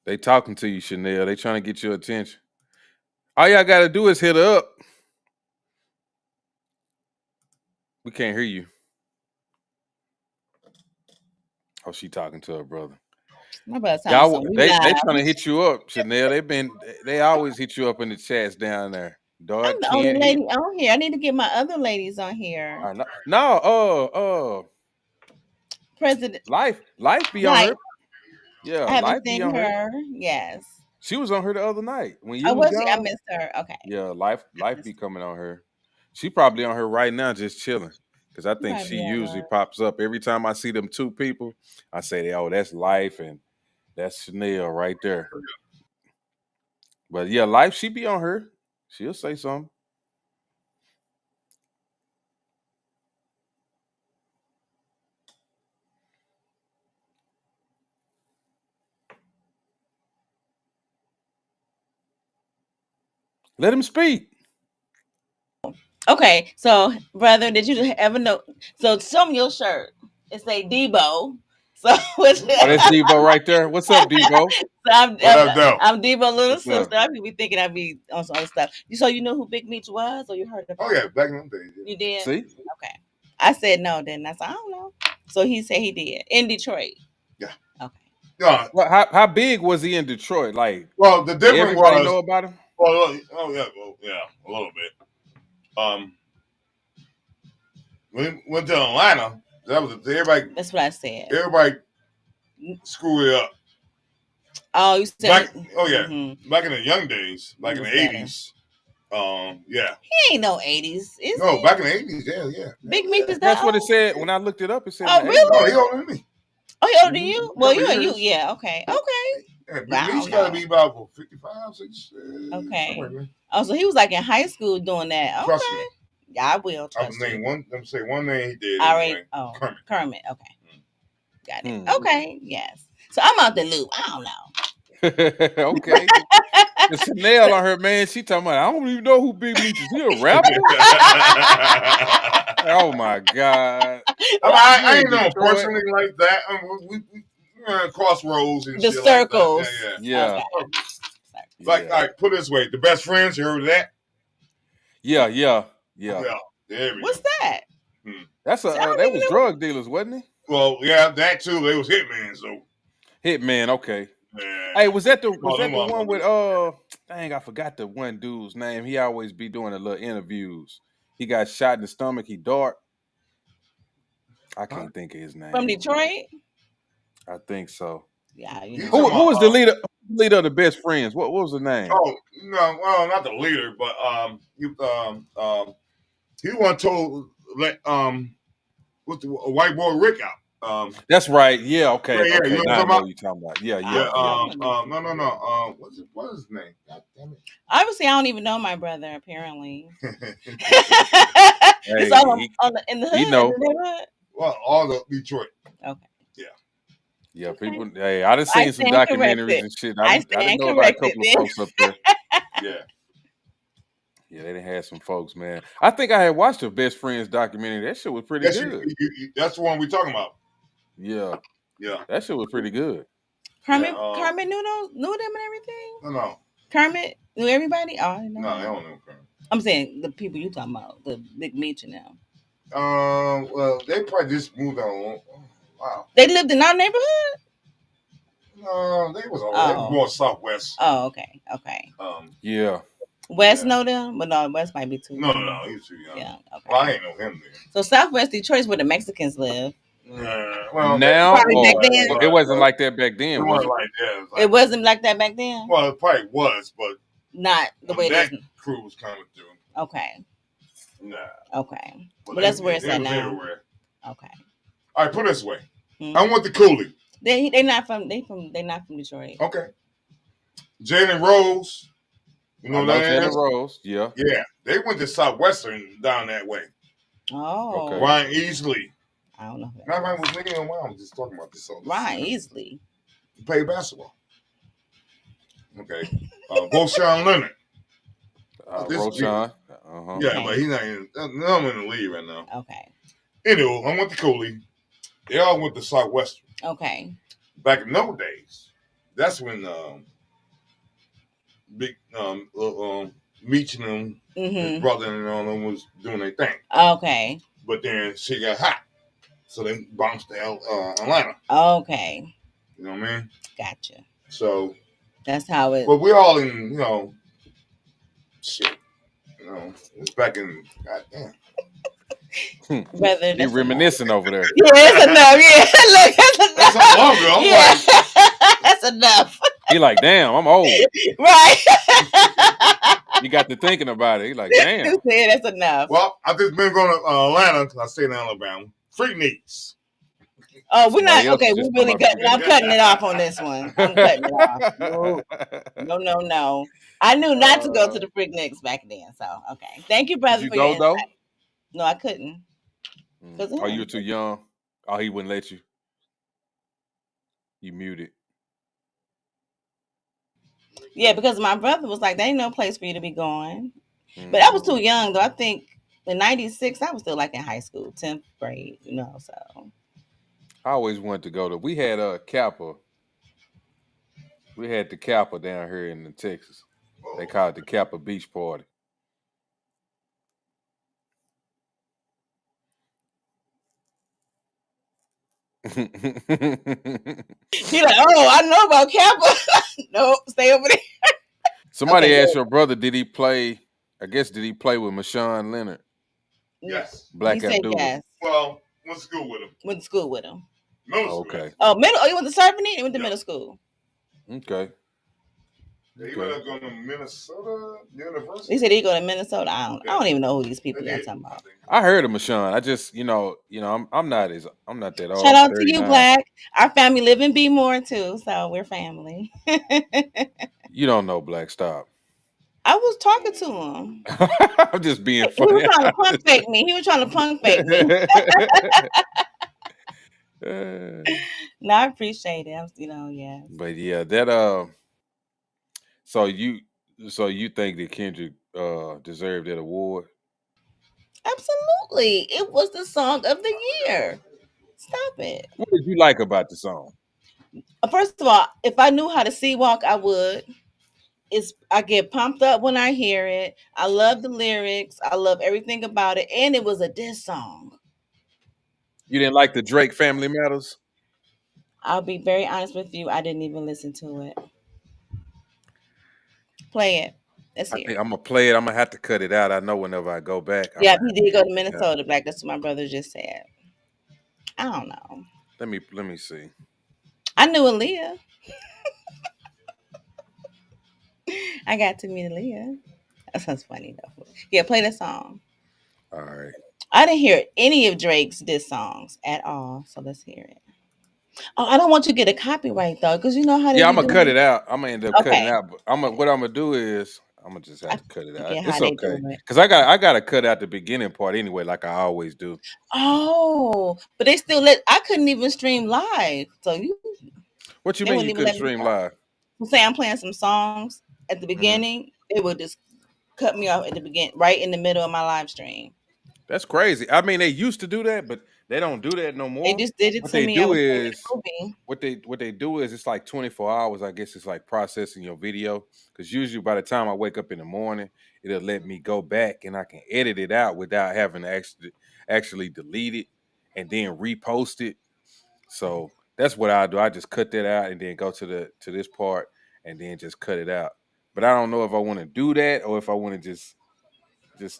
S1: They talking to you, Chanel. They trying to get your attention. All y'all gotta do is hit her up. We can't hear you. Oh, she talking to her brother.
S5: My brother telling me
S1: Y'all,
S5: something. We
S1: they
S5: live.
S1: trying to hit you up, Chanel. They always hit you up in the chats down there.
S5: I'm
S1: Dog
S5: the only
S1: can't hear.
S5: lady on here. I need to get my other ladies on here.
S1: No, no,
S5: President
S1: life be on
S5: Light.
S1: her. Yeah,
S5: I haven't
S1: life be
S5: seen
S1: on her.
S5: her. Yes.
S1: She was on her the other night when
S5: I
S1: you was
S5: was she? I
S1: gone.
S5: missed her. Okay.
S1: Yeah, life be coming on her. She probably on her right now, just chilling. Cause I
S5: She
S1: think
S5: might
S1: she
S5: be at
S1: usually
S5: work.
S1: pops up every time I see them two people. I say, "Oh, that's life," and that's Chanel right there. But yeah, life she be on her. She'll say something. Let him speak.
S5: Okay, so brother, did you ever know? So show me your shirt. It say Debo. So which,
S1: Oh, that's Debo right there. What's up, Debo?
S5: so I'm,
S3: What
S5: I'm
S3: up, though?
S5: I'm Debo little
S1: What's up?
S5: sister. I be thinking I be on some other stuff. So you know who Big Meech was, or you heard
S3: Oh
S5: about
S3: yeah,
S5: him?
S3: back in them days.
S5: You did.
S1: See?
S5: Okay. I said no. Then I said I don't know. So he said he did in Detroit.
S3: Yeah.
S5: Okay.
S3: Yeah.
S1: Well, how big was he in Detroit? Like,
S3: Well, the
S1: did
S3: difference
S1: everybody
S3: was,
S1: know about him?
S3: well, yeah, a little bit. Um, when we went to Atlanta, that was everybody.
S5: That's what I said.
S3: Everybody screwed it up.
S5: Oh, you said.
S3: Back, oh yeah,
S5: Mm-hmm.
S3: back in the young days,
S5: He
S3: back in
S5: was
S3: the
S5: better.
S3: '80s. Yeah.
S5: He ain't no 80s, is
S3: No,
S5: he?
S3: back in the '80s. Yeah, yeah.
S5: Big
S3: Hell
S5: Meech
S3: yeah.
S5: is that
S1: That's what it
S5: old?
S1: said. When I looked it up, it said in
S5: Oh,
S1: the 80s.
S3: No,
S5: really?
S3: he older than me.
S5: Oh, he older than
S1: Mhm.
S5: you?
S3: A
S5: Well,
S3: couple
S5: you
S3: of
S5: and you,
S3: years.
S5: yeah, okay, okay.
S3: Yeah,
S5: But
S3: Big
S5: I
S3: Meech
S5: don't
S3: got to
S5: know.
S3: be about 55, 6, somewhere
S5: Okay.
S3: in there.
S5: Oh, so he was like in high school doing that.
S3: Trust me.
S5: Okay. Yeah, I will
S3: I was
S5: trust you.
S3: named one. Let me say one name he did
S5: I already.
S3: anyway.
S5: Oh,
S3: Kermit.
S5: Kermit. Okay, got it.
S1: Hmm.
S5: Okay, yes. So I'm out the loop. I don't know.
S1: Okay. The Chanel on her, man, she talking about, I don't even know who Big Meech is. He a rapper? Oh my God. You
S3: I
S1: in
S3: ain't know him
S1: Detroit?
S3: personally like that. We crossroads and
S5: The
S3: shit like that.
S5: circles.
S3: Yeah, yeah.
S1: Yeah.
S5: Okay.
S3: Like,
S1: Yeah.
S3: all right, put it this way: the best friends. You heard of that?
S1: Yeah, yeah, yeah.
S3: Yeah, there we go.
S5: What's that?
S3: Hmm.
S1: That's
S5: See, I
S1: they
S5: don't even
S1: was
S5: know.
S1: drug dealers, wasn't he?
S3: Well, yeah, that too. They was hitmen, so
S1: Hitman, okay.
S3: yeah.
S1: Hey, was that
S3: Call them
S1: the one with
S3: motherfuckers.
S1: dang, I forgot the one dude's name. He always be doing the little interviews. He got shot in the stomach, he dark. I
S3: Huh?
S1: can't think of his
S5: From
S1: name.
S5: Detroit?
S1: I think so.
S5: Yeah, you
S3: You
S5: know.
S3: talking
S1: Who
S3: about?
S1: was the leader of the best friends? What was the name?
S3: Oh no, well, not the leader, but he one told let what's the a white boy Rick out.
S1: That's right. Yeah,
S3: Yeah,
S1: okay,
S3: yeah, you
S1: okay.
S3: know what
S1: Now I
S3: I'm
S1: know
S3: talking
S1: what you're talking about. Yeah,
S5: I
S3: about?
S1: yeah,
S5: don't
S1: yeah.
S5: know these
S3: No,
S5: people.
S3: no, no. What's his name? God damn
S5: Obviously, I don't even know my brother. Apparently,
S3: it.
S5: it's
S1: Hey,
S5: all in the
S1: he
S5: hood. In
S1: know.
S5: the neighborhood.
S3: Well, all the Detroit.
S5: Okay.
S3: Yeah.
S1: Yeah,
S5: Okay.
S1: people. Hey, I done
S5: I
S1: seen some
S5: stand
S1: documentaries
S5: corrected.
S1: and shit.
S5: I
S1: I didn't
S5: stand
S1: know about a
S5: corrected.
S1: couple of
S5: Then.
S1: folks up there.
S3: Yeah.
S1: Yeah, they done had some folks, man. I think I had watched the Best Friends documentary. That shit was pretty
S3: That's
S1: good.
S3: that's the one we talking about.
S1: Yeah.
S3: Yeah.
S1: That shit was pretty good.
S5: Kermit,
S3: Yeah.
S5: Kermit knew them and everything.
S3: No.
S5: Kermit knew everybody. Oh, I didn't know
S3: No, I
S5: that.
S3: don't know. Kermit.
S5: I'm saying the people you talking about, the big Meech and them.
S3: Well, they probably just moved on. Wow.
S5: They lived in our neighborhood.
S3: No, they was over. They was
S5: Oh,
S3: more southwest.
S5: oh, okay, okay.
S1: Yeah.
S5: West
S3: Yeah.
S5: know them, but no, West might be too
S3: No,
S5: young.
S3: he's too young.
S5: Yeah, okay.
S3: Well, I ain't know him then.
S5: So Southwest Detroit's where the Mexicans live.
S3: Well,
S1: Now,
S5: Probably back then.
S1: it wasn't like that back
S3: It
S1: then, was
S3: wasn't
S1: it?
S3: like that.
S5: It wasn't like that back then.
S3: Well, it probably was, but
S5: Not the way it
S3: that
S5: is.
S3: crew was coming through.
S5: Okay,
S3: Nah.
S5: okay.
S3: But
S5: But that's where it's
S3: it
S5: at
S3: was
S5: now.
S3: everywhere.
S5: Okay.
S3: All right, put it this way.
S5: Hmm.
S3: I want the coolie.
S5: They not from Detroit.
S3: Okay. Jalen Rose. You
S1: I
S3: know
S1: know
S3: that
S1: Jalen
S3: is?
S1: Rose. Yeah.
S3: Yeah. They went to Southwestern down that way.
S5: Oh,
S1: Okay.
S3: Ryan Easley.
S5: I don't know. Who
S3: Not
S5: that
S3: Ryan
S5: is.
S3: was nigga and mom just talking about this all this.
S5: Ryan Easley.
S3: He played basketball. Okay. Boshawn Leonard. This
S1: Roshan. Uh-huh.
S3: Yeah,
S5: Okay.
S3: but he's not in. No, I'm in the league right now.
S5: Okay.
S3: Anyway, I went to Cooley. They all went to Southwestern.
S5: Okay.
S3: Back in those days, that's when big Meech and them, his
S5: Mhm.
S3: brother and all them was doing their thing.
S5: Okay.
S3: But then she got hot, so they bounced to Atlanta.
S5: Okay.
S3: You know what I mean?
S5: Gotcha.
S3: So,
S5: That's how it.
S3: but we're all in, shit. It's back in. Goddamn.
S5: Whether
S1: He
S5: that's
S1: reminiscing over there.
S5: Yeah, that's enough. Yeah, look, that's
S3: That's
S5: enough.
S3: how long ago. I'm
S5: Yeah, that's enough.
S1: He like, damn, I'm old.
S5: Right.
S1: You got to thinking about it. He like, damn.
S5: Yeah, that's enough.
S3: Well, I've just been going to Atlanta because I stay in Alabama. Freak needs.
S5: Oh, we're not
S1: Somebody else
S5: okay.
S1: just
S5: We're really
S1: come up
S5: cutting. I'm cutting it off on this one. I'm cutting it off. No, no, no. I knew not to go to the Freakniks back then. So okay. Thank you,
S1: Did
S5: brother,
S1: you
S5: for your
S1: go though?
S5: insight. No, I couldn't.
S1: Oh, you were too young. Oh, he wouldn't let you. You muted.
S5: Yeah, because my brother was like, there ain't no place for you to be going. But I was too young though. I think in '96 I was still like in high school, 10th grade. So.
S1: I always wanted to go to. We had Kappa. We had the Kappa down here in Texas. They call it the Kappa Beach Party.
S5: He like, oh, I know about Kappa. Nope, stay over there.
S1: Somebody
S5: Okay,
S1: asked
S5: good.
S1: your brother, did he play? I guess did he play with Marshawn Leonard,
S3: Yes.
S1: Black
S5: He said
S1: Abdullah?
S5: yes.
S3: Well, went to school with him.
S5: Went to school with him.
S3: Middle school.
S1: Okay.
S5: Oh, middle. Oh, you went to Serpentine? He went to
S3: Yeah.
S5: middle school.
S1: Okay.
S3: Yeah, he ended up going to Minnesota University.
S5: He said he go to Minnesota. I don't even know who these people y'all talking about.
S1: I heard of Marshawn. I just, I'm not that old.
S5: Shout out to you,
S1: 39.
S5: Black. Our family live in B-More too, so we're family.
S1: You don't know Black. Stop.
S5: I was talking to him.
S1: I'm just being
S5: He was
S1: funny.
S5: trying to punk fake me. He was trying to punk fake me. No, I appreciate it. Yeah.
S1: But yeah, that so you think that Kendrick deserved that award?
S5: Absolutely. It was the song of the year. Stop it.
S1: What did you like about the song?
S5: First of all, if I knew how to sea walk, I would. I get pumped up when I hear it. I love the lyrics. I love everything about it. And it was a diss song.
S1: You didn't like the Drake Family Matters?
S5: I'll be very honest with you. I didn't even listen to it. Play it. Let's
S1: I
S5: hear
S1: think
S5: it.
S1: I'm gonna play it. I'm gonna have to cut it out. I know whenever I go back.
S5: Yeah, he did go to Minnesota, Black. That's what my brother just said. I don't know.
S1: Let me see.
S5: I knew Aaliyah. I got to meet Aaliyah. That sounds funny though. Yeah, play the song.
S1: All right.
S5: I didn't hear any of Drake's diss songs at all. So let's hear it. Oh, I don't want you to get a copyright though, because you know how they
S1: Yeah, I'm
S5: be
S1: gonna
S5: doing
S1: cut it out. I'm gonna end up cutting
S5: Okay.
S1: out. But what I'm gonna do is I'm gonna just have to cut it out.
S5: forget how
S1: It's
S5: they
S1: okay.
S5: do it.
S1: Cause I got to cut out the beginning part anyway, like I always do.
S5: Oh, but they still I couldn't even stream live. So
S1: What you
S5: they
S1: mean
S5: wouldn't
S1: you
S5: even
S1: couldn't
S5: let me
S1: stream
S5: stop.
S1: live?
S5: Say I'm playing some songs at the beginning, they would just cut me off at the beginning, right in the middle of my live stream.
S1: That's crazy. I mean, they used to do that, but they don't do that no
S5: They
S1: more.
S5: just did it
S1: What
S5: to
S1: they
S5: me. I
S1: do
S5: was playing
S1: is
S5: a movie.
S1: what they do is it's like 24 hours. I guess it's like processing your video because usually by the time I wake up in the morning, it'll let me go back and I can edit it out without having to actually delete it and then repost it. So that's what I do. I just cut that out and then go to this part and then just cut it out. But I don't know if I want to do that or if I want to just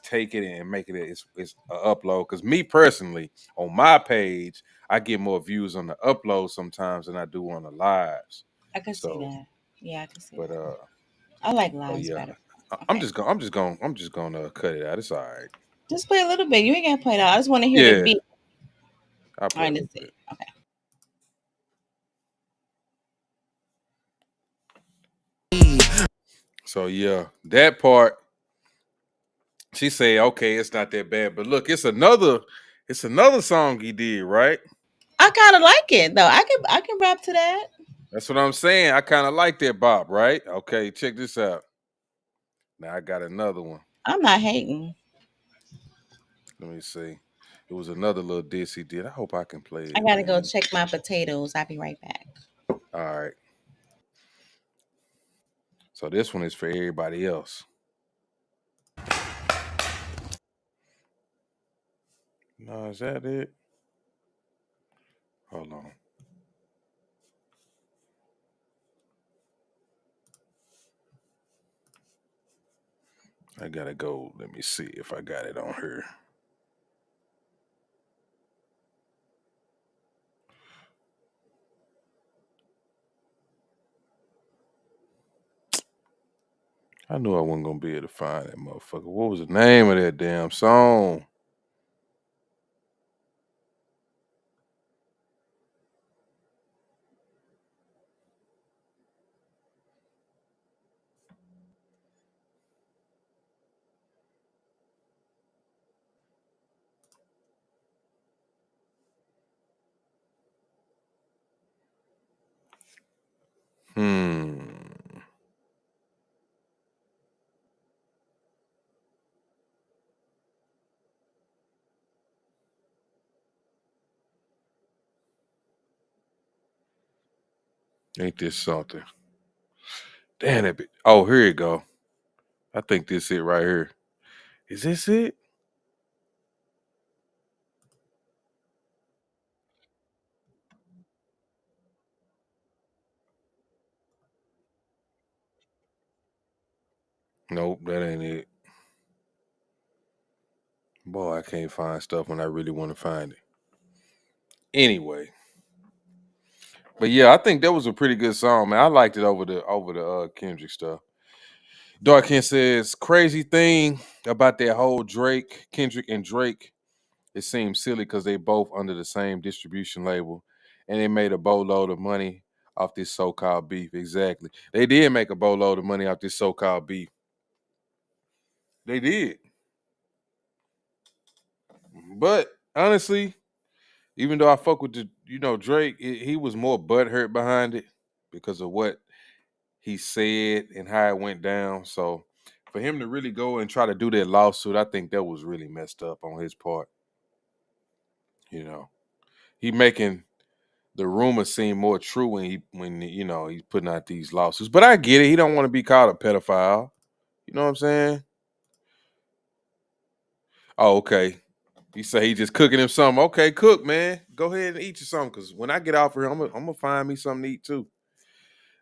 S1: take it and make it it's a upload. Because me personally, on my page, I get more views on the upload sometimes than I do on the lives.
S5: I can see
S1: So,
S5: that. Yeah, I can see
S1: but
S5: that. I like
S1: but
S5: lives
S1: yeah,
S5: better.
S1: I'm
S5: Okay.
S1: just going, I'm just gonna cut it out. It's all right.
S5: Just play a little bit. You ain't gotta play it all. I just want to hear the
S1: Yeah,
S5: beat.
S1: I'll
S5: All
S1: play a
S5: right,
S1: little
S5: let's see.
S1: bit.
S5: Okay.
S1: So yeah, that part. She said, "Okay, it's not that bad." But look, it's another song he did, right?
S5: I kind of like it though. I can rap to that.
S1: That's what I'm saying. I kind of like that bop, right? Okay, check this out. Now I got another one.
S5: I'm not hating.
S1: Let me see. It was another little diss he did. I hope I can play
S5: I
S1: it,
S5: gotta go
S1: man.
S5: check my potatoes. I'll be right back.
S1: All right. So this one is for everybody else. No, is that it? Hold on. I gotta go. Let me see if I got it on here. I knew I wasn't gonna be able to find that motherfucker. What was the name of that damn song? Hmm. Ain't this something? Damn it. Oh, here you go. I think this it right here. Is this it? Nope, that ain't it. Boy, I can't find stuff when I really want to find it. Anyway, but yeah, I think that was a pretty good song, man. I liked it over the Kendrick stuff. Darkin says crazy thing about that whole Kendrick and Drake. It seems silly because they both under the same distribution label, and they made a boatload of money off this so-called beef. Exactly, they did make a boatload of money off this so-called beef. They did, but honestly, even though I fuck with Drake, he was more butthurt behind it because of what he said and how it went down. So for him to really go and try to do that lawsuit, I think that was really messed up on his part. You know, he making the rumor seem more true when he's putting out these lawsuits. But I get it. He don't want to be called a pedophile. You know what I'm saying? Oh, okay. He say he just cooking him something. Okay, cook, man. Go ahead and eat you something. Cause when I get off here, I'm gonna find me something to eat too.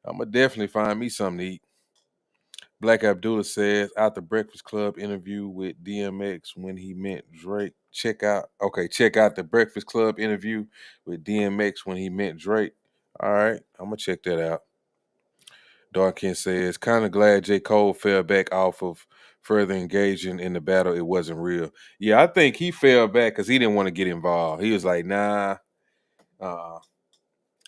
S1: I'm gonna definitely find me something to eat. Black Abdullah says out the Breakfast Club interview with DMX when he met Drake. Check out the Breakfast Club interview with DMX when he met Drake. All right, I'm gonna check that out. Darkin says, kind of glad J. Cole fell back off of further engaging in the battle. It wasn't real. Yeah, I think he fell back because he didn't want to get involved. He was like, nah, uh,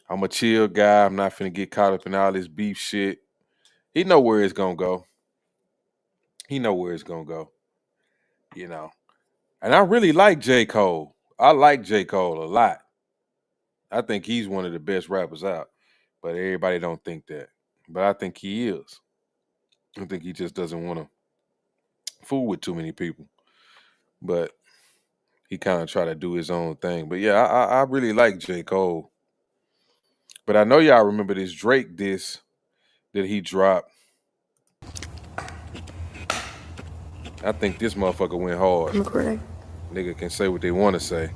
S1: I'm a chill guy. I'm not finna get caught up in all this beef shit. He know where it's gonna go. He know where it's gonna go. You know. And I really like J. Cole. I like J. Cole a lot. I think he's one of the best rappers out. But everybody don't think that. But I think he is. I think he just doesn't want to fool with too many people. But he kind of try to do his own thing. But yeah, I really like J. Cole. But I know y'all remember this Drake diss that he dropped. I think this motherfucker went hard.
S6: I'm a critic.
S1: Nigga can say what they want to say.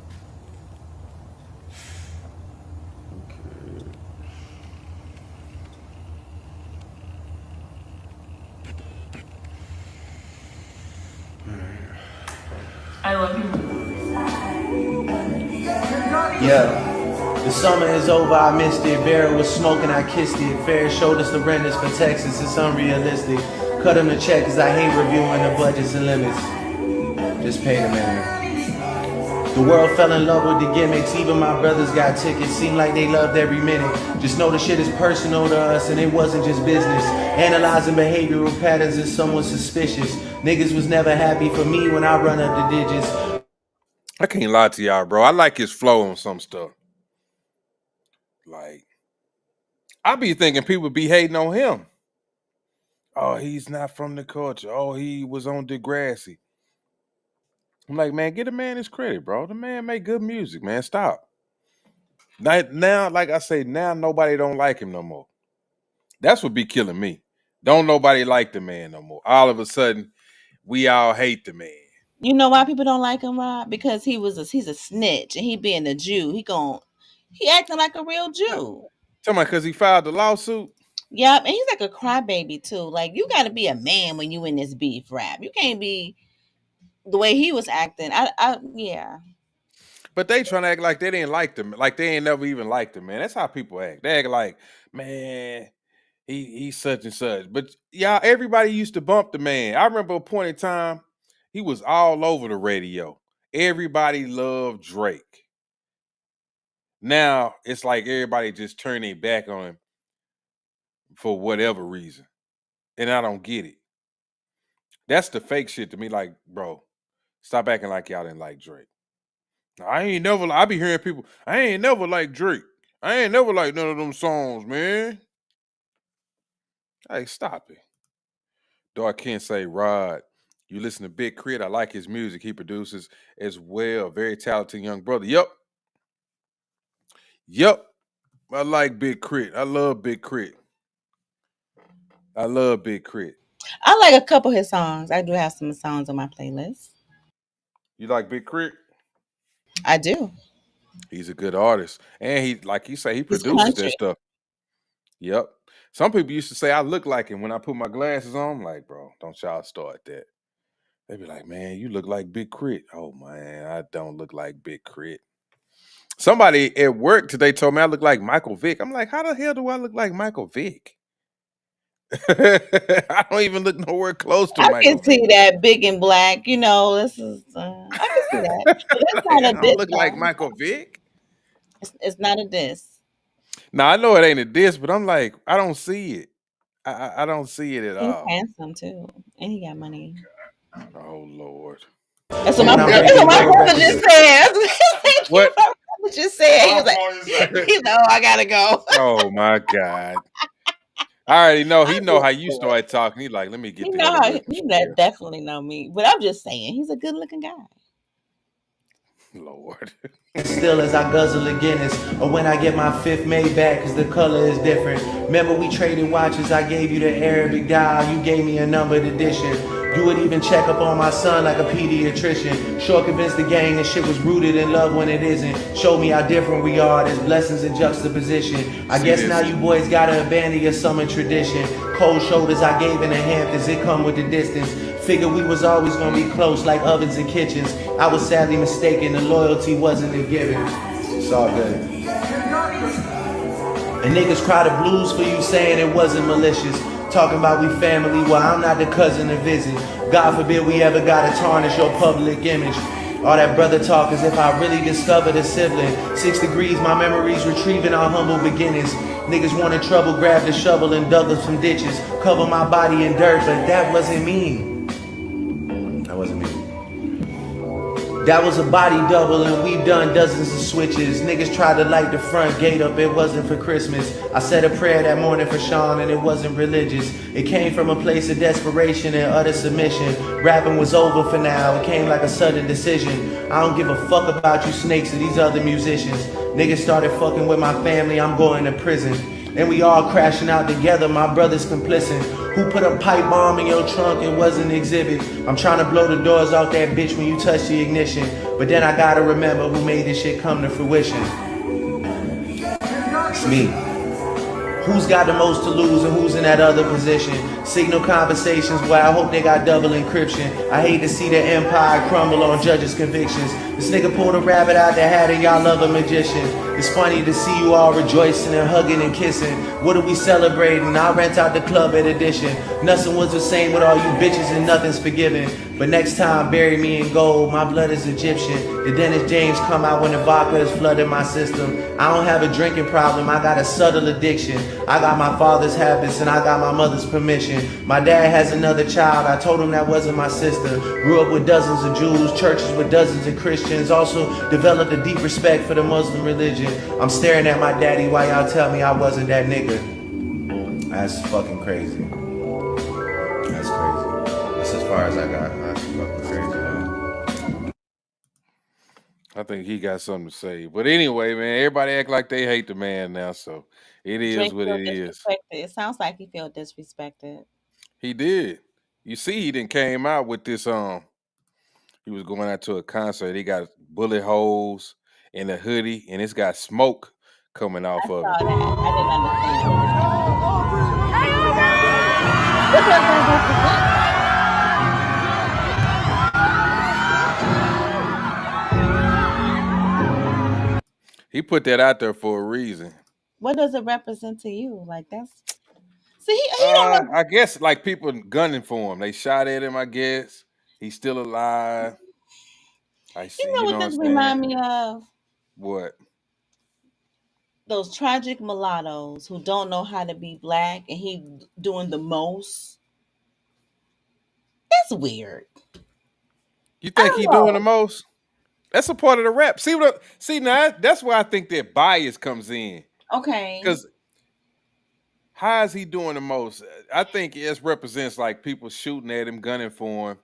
S7: I love you.
S8: Yeah. The summer is over, I missed it. Barrel was smoking, I kissed it. Fair showed us the renters for Texas, it's unrealistic. Cut him the check, cause I hate reviewing the budgets and limits. Just pay the man. The world fell in love with the gimmicks, even my brothers got tickets. Seemed like they loved every minute. Just know the shit is personal to us and it wasn't just business. Analyzing behavioral patterns is somewhat suspicious. Niggas was never happy for me when I run up the digits.
S1: I can't lie to y'all, bro. I like his flow on some stuff. Like, I be thinking people be hating on him. Oh, he's not from the culture. Oh, he was on Degrassi. I'm like, man, get a man his credit, bro. The man make good music, man. Stop. Now, like I say, now nobody don't like him no more. That's what be killing me. Don't nobody like the man no more. All of a sudden, we all hate the man.
S5: You know why people don't like him, Rob? Because he's a snitch and he being a Jew. He acting like a real Jew.
S1: Tell me, because he filed the lawsuit.
S5: Yep, and he's like a crybaby too. Like you got to be a man when you in this beef rap. You can't be the way he was acting. Yeah.
S1: But they trying to act like they didn't like them, like they ain't never even liked him, man. That's how people act. They act like, man, he's such and such. But y'all, everybody used to bump the man. I remember a point in time, he was all over the radio. Everybody loved Drake. Now it's like everybody just turned their back on him for whatever reason. And I don't get it. That's the fake shit to me. Like, bro, stop acting like y'all didn't like Drake. I be hearing people, I ain't never like Drake. I ain't never like none of them songs, man. Hey, stop it. Though I can't say Rod. You listen to Big Crit, I like his music. He produces as well. Very talented young brother. Yep. Yep. I like Big Crit. I love Big Crit. I love Big Crit.
S5: I like a couple of his songs. I do have some songs on my playlist.
S1: You like Big Crit?
S5: I do.
S1: He's a good artist. And he, like you say, he
S5: He's
S1: produces that
S5: country.
S1: stuff. Yep. Some people used to say I look like him when I put my glasses on. I'm like, bro, don't y'all start that. They be like, man, you look like Big Crit. Oh man, I don't look like Big Crit. Somebody at work today told me I look like Michael Vick. I'm like, how the hell do I look like Michael Vick? I don't even look nowhere close to
S5: I
S1: Michael
S5: can
S1: Vick.
S5: see that big and black. You know, this is. I can see that. But that's
S1: Like,
S5: not
S1: I
S5: a
S1: don't
S5: diss
S1: look like
S5: song.
S1: Michael Vick.
S5: It's not a diss.
S1: Now I know it ain't a diss, but I'm like, I don't see it. I don't see it at
S5: He's
S1: all.
S5: handsome too, and he got money.
S1: Oh Lord.
S5: That's what
S8: When I'm
S5: that's what
S8: breaking
S5: my
S8: down
S5: brother
S8: records.
S5: just said. That's what
S1: What?
S5: my brother just said. He was like,
S3: Like,
S5: you know, I gotta go.
S1: Oh my God. I already know. He
S5: I'm
S1: know
S5: just
S1: how you
S5: saying.
S1: started talking. He like, let me
S5: He
S1: get the
S5: know
S1: hell
S5: how
S1: away from
S5: that
S1: here.
S5: definitely know me, but I'm just saying he's a good looking guy.
S1: Lord.
S8: Still as I guzzle a Guinness, or when I get my fifth made back, cause the color is different. Remember we traded watches, I gave you the Arabic dial, you gave me a numbered edition. You would even check up on my son like a pediatrician. Sure convinced the gang that shit was rooted in love when it isn't. Show me how different we are, there's blessings in juxtaposition. I
S1: See
S8: guess now
S1: this?
S8: you boys gotta abandon your summer tradition. Cold shoulders I gave in the Hamptons, it come with the distance. Figured we was always gonna be close like ovens and kitchens. I was sadly mistaken, the loyalty wasn't a given. It's all good. And niggas cry the blues for you saying it wasn't malicious. Talking about we family, well I'm not the cousin to visit. God forbid we ever gotta tarnish your public image. All that brother talk as if I really discovered a sibling. 6 degrees, my memories retrieving our humble beginnings. Niggas wanted trouble, grabbed a shovel and dug up some ditches. Cover my body in dirt, but that wasn't me. That wasn't me. That was a body double, and we've done dozens of switches. Niggas tried to light the front gate up, it wasn't for Christmas. I said a prayer that morning for Sean, and it wasn't religious. It came from a place of desperation and utter submission. Rapping was over for now, it came like a sudden decision. I don't give a fuck about you snakes or these other musicians. Niggas started fucking with my family, I'm going to prison. And we all crashing out together, my brother's complicit. Who put a pipe bomb in your trunk? It was an exhibit. I'm trying to blow the doors off that bitch when you touch the ignition. But then I gotta remember who made this shit come to fruition. It's me. Who's got the most to lose and who's in that other position? Signal conversations where I hope they got double encryption. I hate to see the empire crumble on judges' convictions. This nigga pulled a rabbit out the hat and y'all love a magician. It's funny to see you all rejoicing and hugging and kissing. What are we celebrating? I'll rent out the club at Edition. Nothing was the same with all you bitches and nothing's forgiven. But next time, bury me in gold. My blood is Egyptian. The Dennis James come out when the vodka is flooding my system. I don't have a drinking problem. I got a subtle addiction. I got my father's habits and I got my mother's permission. My dad has another child. I told him that wasn't my sister. Grew up with dozens of Jews, churches with dozens of Christians. Also developed a deep respect for the Muslim religion. I'm staring at my daddy while y'all tell me I wasn't that nigga. That's fucking crazy. That's crazy. That's as far as I got. That's fucking crazy, though.
S1: I think he got something to say. But anyway, man, everybody act like they hate the man now, so it is
S5: Drake
S1: what
S5: feel
S1: it is.
S5: disrespected. It sounds like he felt disrespected.
S1: He did. You see, he didn't came out with this. He was going out to a concert. He got bullet holes in a hoodie, and it's got smoke coming
S5: I
S1: off of it.
S5: saw that. I didn't understand what was happening. What does that represent?
S1: He put that out there for a reason.
S5: What does it represent to you? Like that's see, he don't know.
S1: I guess like people gunning for him. They shot at him. I guess he's still alive. I
S5: You
S1: see.
S5: know
S1: You
S5: what
S1: know what I'm
S5: this
S1: saying?
S5: remind me of?
S1: What?
S5: Those tragic mulattoes who don't know how to be black, and he doing the most. That's weird.
S1: You
S5: I
S1: think
S5: don't
S1: he doing the
S5: know.
S1: most? That's a part of the rap. See what? See now, that's where I think that bias comes in.
S5: Okay.
S1: Because how is he doing the most? I think it represents like people shooting at him, gunning for him,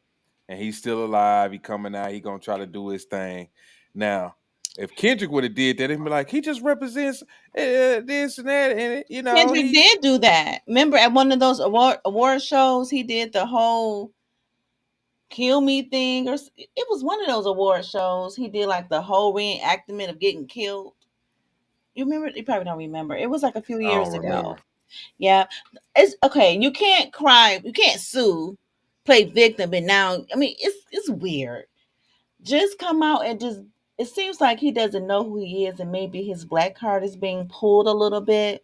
S1: and he's still alive. He coming out. He gonna try to do his thing. Now, if Kendrick would have did that, he'd be like, he just represents this and that, and you know
S5: Kendrick
S1: he.
S5: did do that. Remember at one of those award shows, he did the whole kill me thing, or it was one of those award shows. He did like the whole reenactment of getting killed. You remember? You probably don't remember. It was like a few
S1: I don't
S5: years ago.
S1: remember.
S5: Yeah, it's okay. You can't cry. You can't sue, play victim, and now I mean it's weird. Just come out and just. It seems like he doesn't know who he is, and maybe his black card is being pulled a little bit,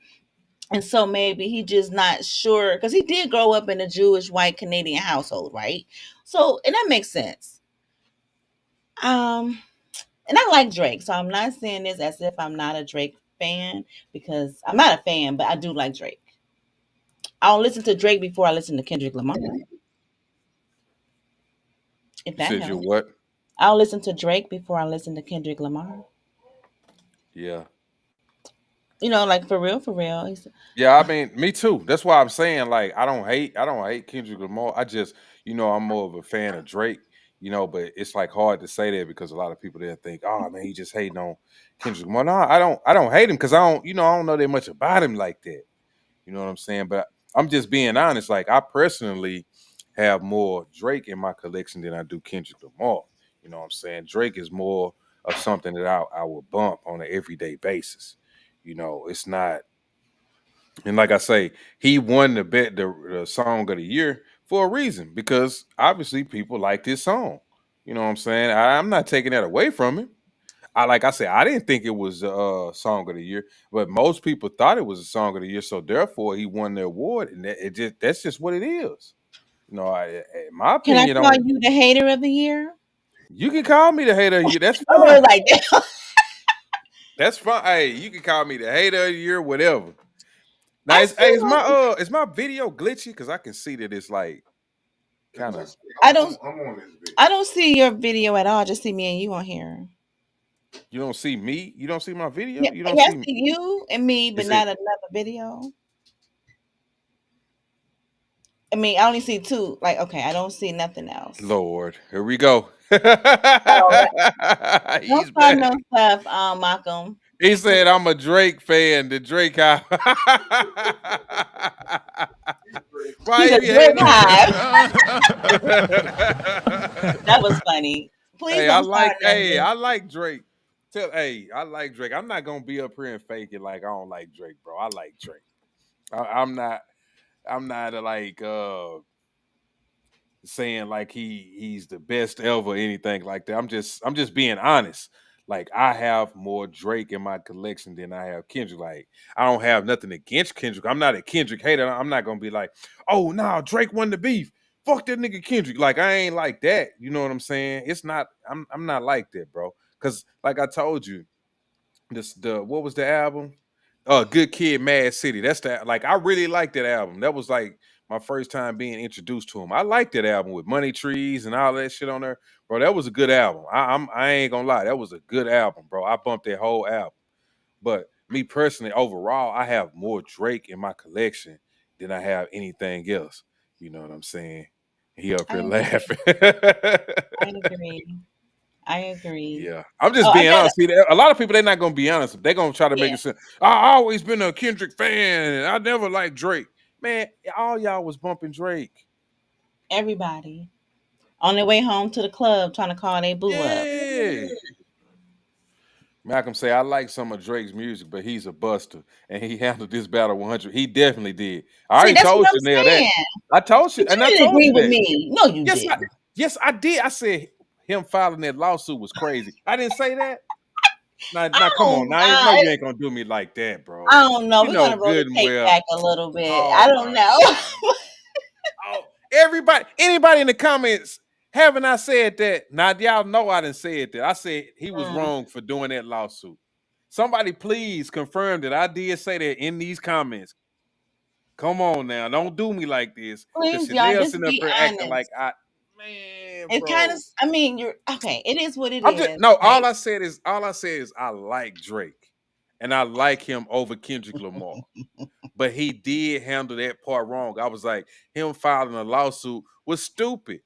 S5: and so maybe he just not sure because he did grow up in a Jewish white Canadian household, right? So and that makes sense. Um, and I like Drake, so I'm not saying this as if I'm not a Drake fan because I'm not a fan, but I do like Drake. I'll listen to Drake before I listen to Kendrick Lamar, if
S1: You
S5: that
S1: said you're
S5: helps.
S1: what?
S5: I'll listen to Drake before I listen to Kendrick Lamar.
S1: Yeah.
S5: You know, like for real, for real.
S1: Yeah, I mean, me too. That's why I'm saying, like, I don't hate Kendrick Lamar. I just, I'm more of a fan of Drake, but it's like hard to say that because a lot of people there think, oh man, he just hating on Kendrick Lamar. No, I don't hate him because I don't know that much about him like that. You know what I'm saying? But I'm just being honest. Like, I personally have more Drake in my collection than I do Kendrick Lamar. You know what I'm saying? Drake is more of something that I would bump on an everyday basis. It's not. And like I say, he won the song of the year for a reason because obviously people like this song. You know what I'm saying? I'm not taking that away from him. Like I said, I didn't think it was a song of the year, but most people thought it was a song of the year. So therefore, he won the award, and that's just what it is. In my
S5: Can I
S1: opinion,
S5: call
S1: on
S5: you the hater of the year?
S1: you can call me the hater of the year. That's
S5: I was
S1: fine.
S5: like that.
S1: That's fine. Hey, you can call me the hater of the year, whatever. Now,
S5: I
S1: is
S5: feel like
S1: my video glitchy? Because I can see that it's like kind of.
S5: I don't.
S3: I'm on this bitch.
S5: I don't see your video at all. I just see me and you on here.
S1: You don't see me. You don't see my video.
S5: Yeah,
S1: You don't
S5: yeah, I
S1: see me.
S5: see you and me, but
S1: Is it?
S5: not another video. I mean, I only see two. Like, okay, I don't see nothing else.
S1: Lord, here we go.
S5: Oh, don't
S1: He's
S5: start
S1: back.
S5: no stuff, Malcolm.
S1: He said, "I'm a Drake fan." The Drake album. Why
S5: He's a
S1: you
S5: Drake
S1: hating
S5: hive.
S1: on?
S5: That was funny. Please
S1: Hey,
S5: don't start
S1: hey,
S5: nothing.
S1: I like Drake. Hey, I like Drake. I'm not gonna be up here and fake it like I don't like Drake, bro. I like Drake. I'm not. I'm not like saying like he's the best ever, or anything like that. I'm just being honest. Like I have more Drake in my collection than I have Kendrick. Like I don't have nothing against Kendrick. I'm not a Kendrick hater. I'm not gonna be like, oh no, Drake won the beef. Fuck that nigga Kendrick. Like I ain't like that. You know what I'm saying? It's not. I'm not like that, bro. Cause like I told you, the what was the album? Good Kid, Mad City. That's the like I really liked that album. That was like my first time being introduced to him. I liked that album with Money Trees and all that shit on there, bro. That was a good album. I ain't gonna lie, that was a good album, bro. I bumped that whole album. But me personally, overall, I have more Drake in my collection than I have anything else. You know what I'm saying? He up
S5: I
S1: here
S5: agree.
S1: laughing.
S5: I agree. I agree.
S1: Yeah, I'm
S5: Oh,
S1: just
S5: I
S1: being
S5: got.
S1: honest. See, a lot of people they're not gonna be honest. They're gonna try to make
S5: Yeah,
S1: it sound. I always been a Kendrick fan, and I never liked Drake. Man, all y'all was bumping Drake.
S5: everybody on their way home to the club trying to call their boo up.
S1: Yeah. Malcolm say I like some of Drake's music, but he's a buster, and he handled this battle 100. He definitely did. I
S5: See,
S1: already
S5: that's
S1: told
S5: what I'm
S1: you, Nail, that.
S5: saying.
S1: I told you,
S5: But
S1: and
S5: you
S1: I
S5: didn't
S1: told
S5: agree
S1: you
S5: with
S1: that.
S5: me. No, you
S1: Yes,
S5: didn't.
S1: yes, I did. I said him filing that lawsuit was crazy. I didn't say that. Now,
S5: I
S1: come on.
S5: don't.
S1: Now, I know you ain't gonna do me like that,
S5: I
S1: bro.
S5: don't know.
S1: You
S5: We're
S1: know
S5: gonna roll the
S1: good and
S5: tape
S1: well.
S5: back a little bit.
S1: Oh
S5: I don't
S1: my
S5: know.
S1: Oh, everybody, anybody in the comments, haven't I said that? Now y'all know I didn't say it that. I said he was
S5: Mm.
S1: wrong for doing that lawsuit. Somebody please confirm that I did say that in these comments. Come on now, don't do me like this. Cause
S5: Please, y'all,
S1: Chanel
S5: just
S1: sitting up
S5: be
S1: here acting like
S5: honest.
S1: man,
S5: It kind of.
S1: bro.
S5: I mean, you're okay. It is what it
S1: I'm just
S5: is,
S1: no.
S5: right?
S1: All I said is I like Drake, and I like him over Kendrick Lamar. But he did handle that part wrong. I was like, him filing a lawsuit was stupid.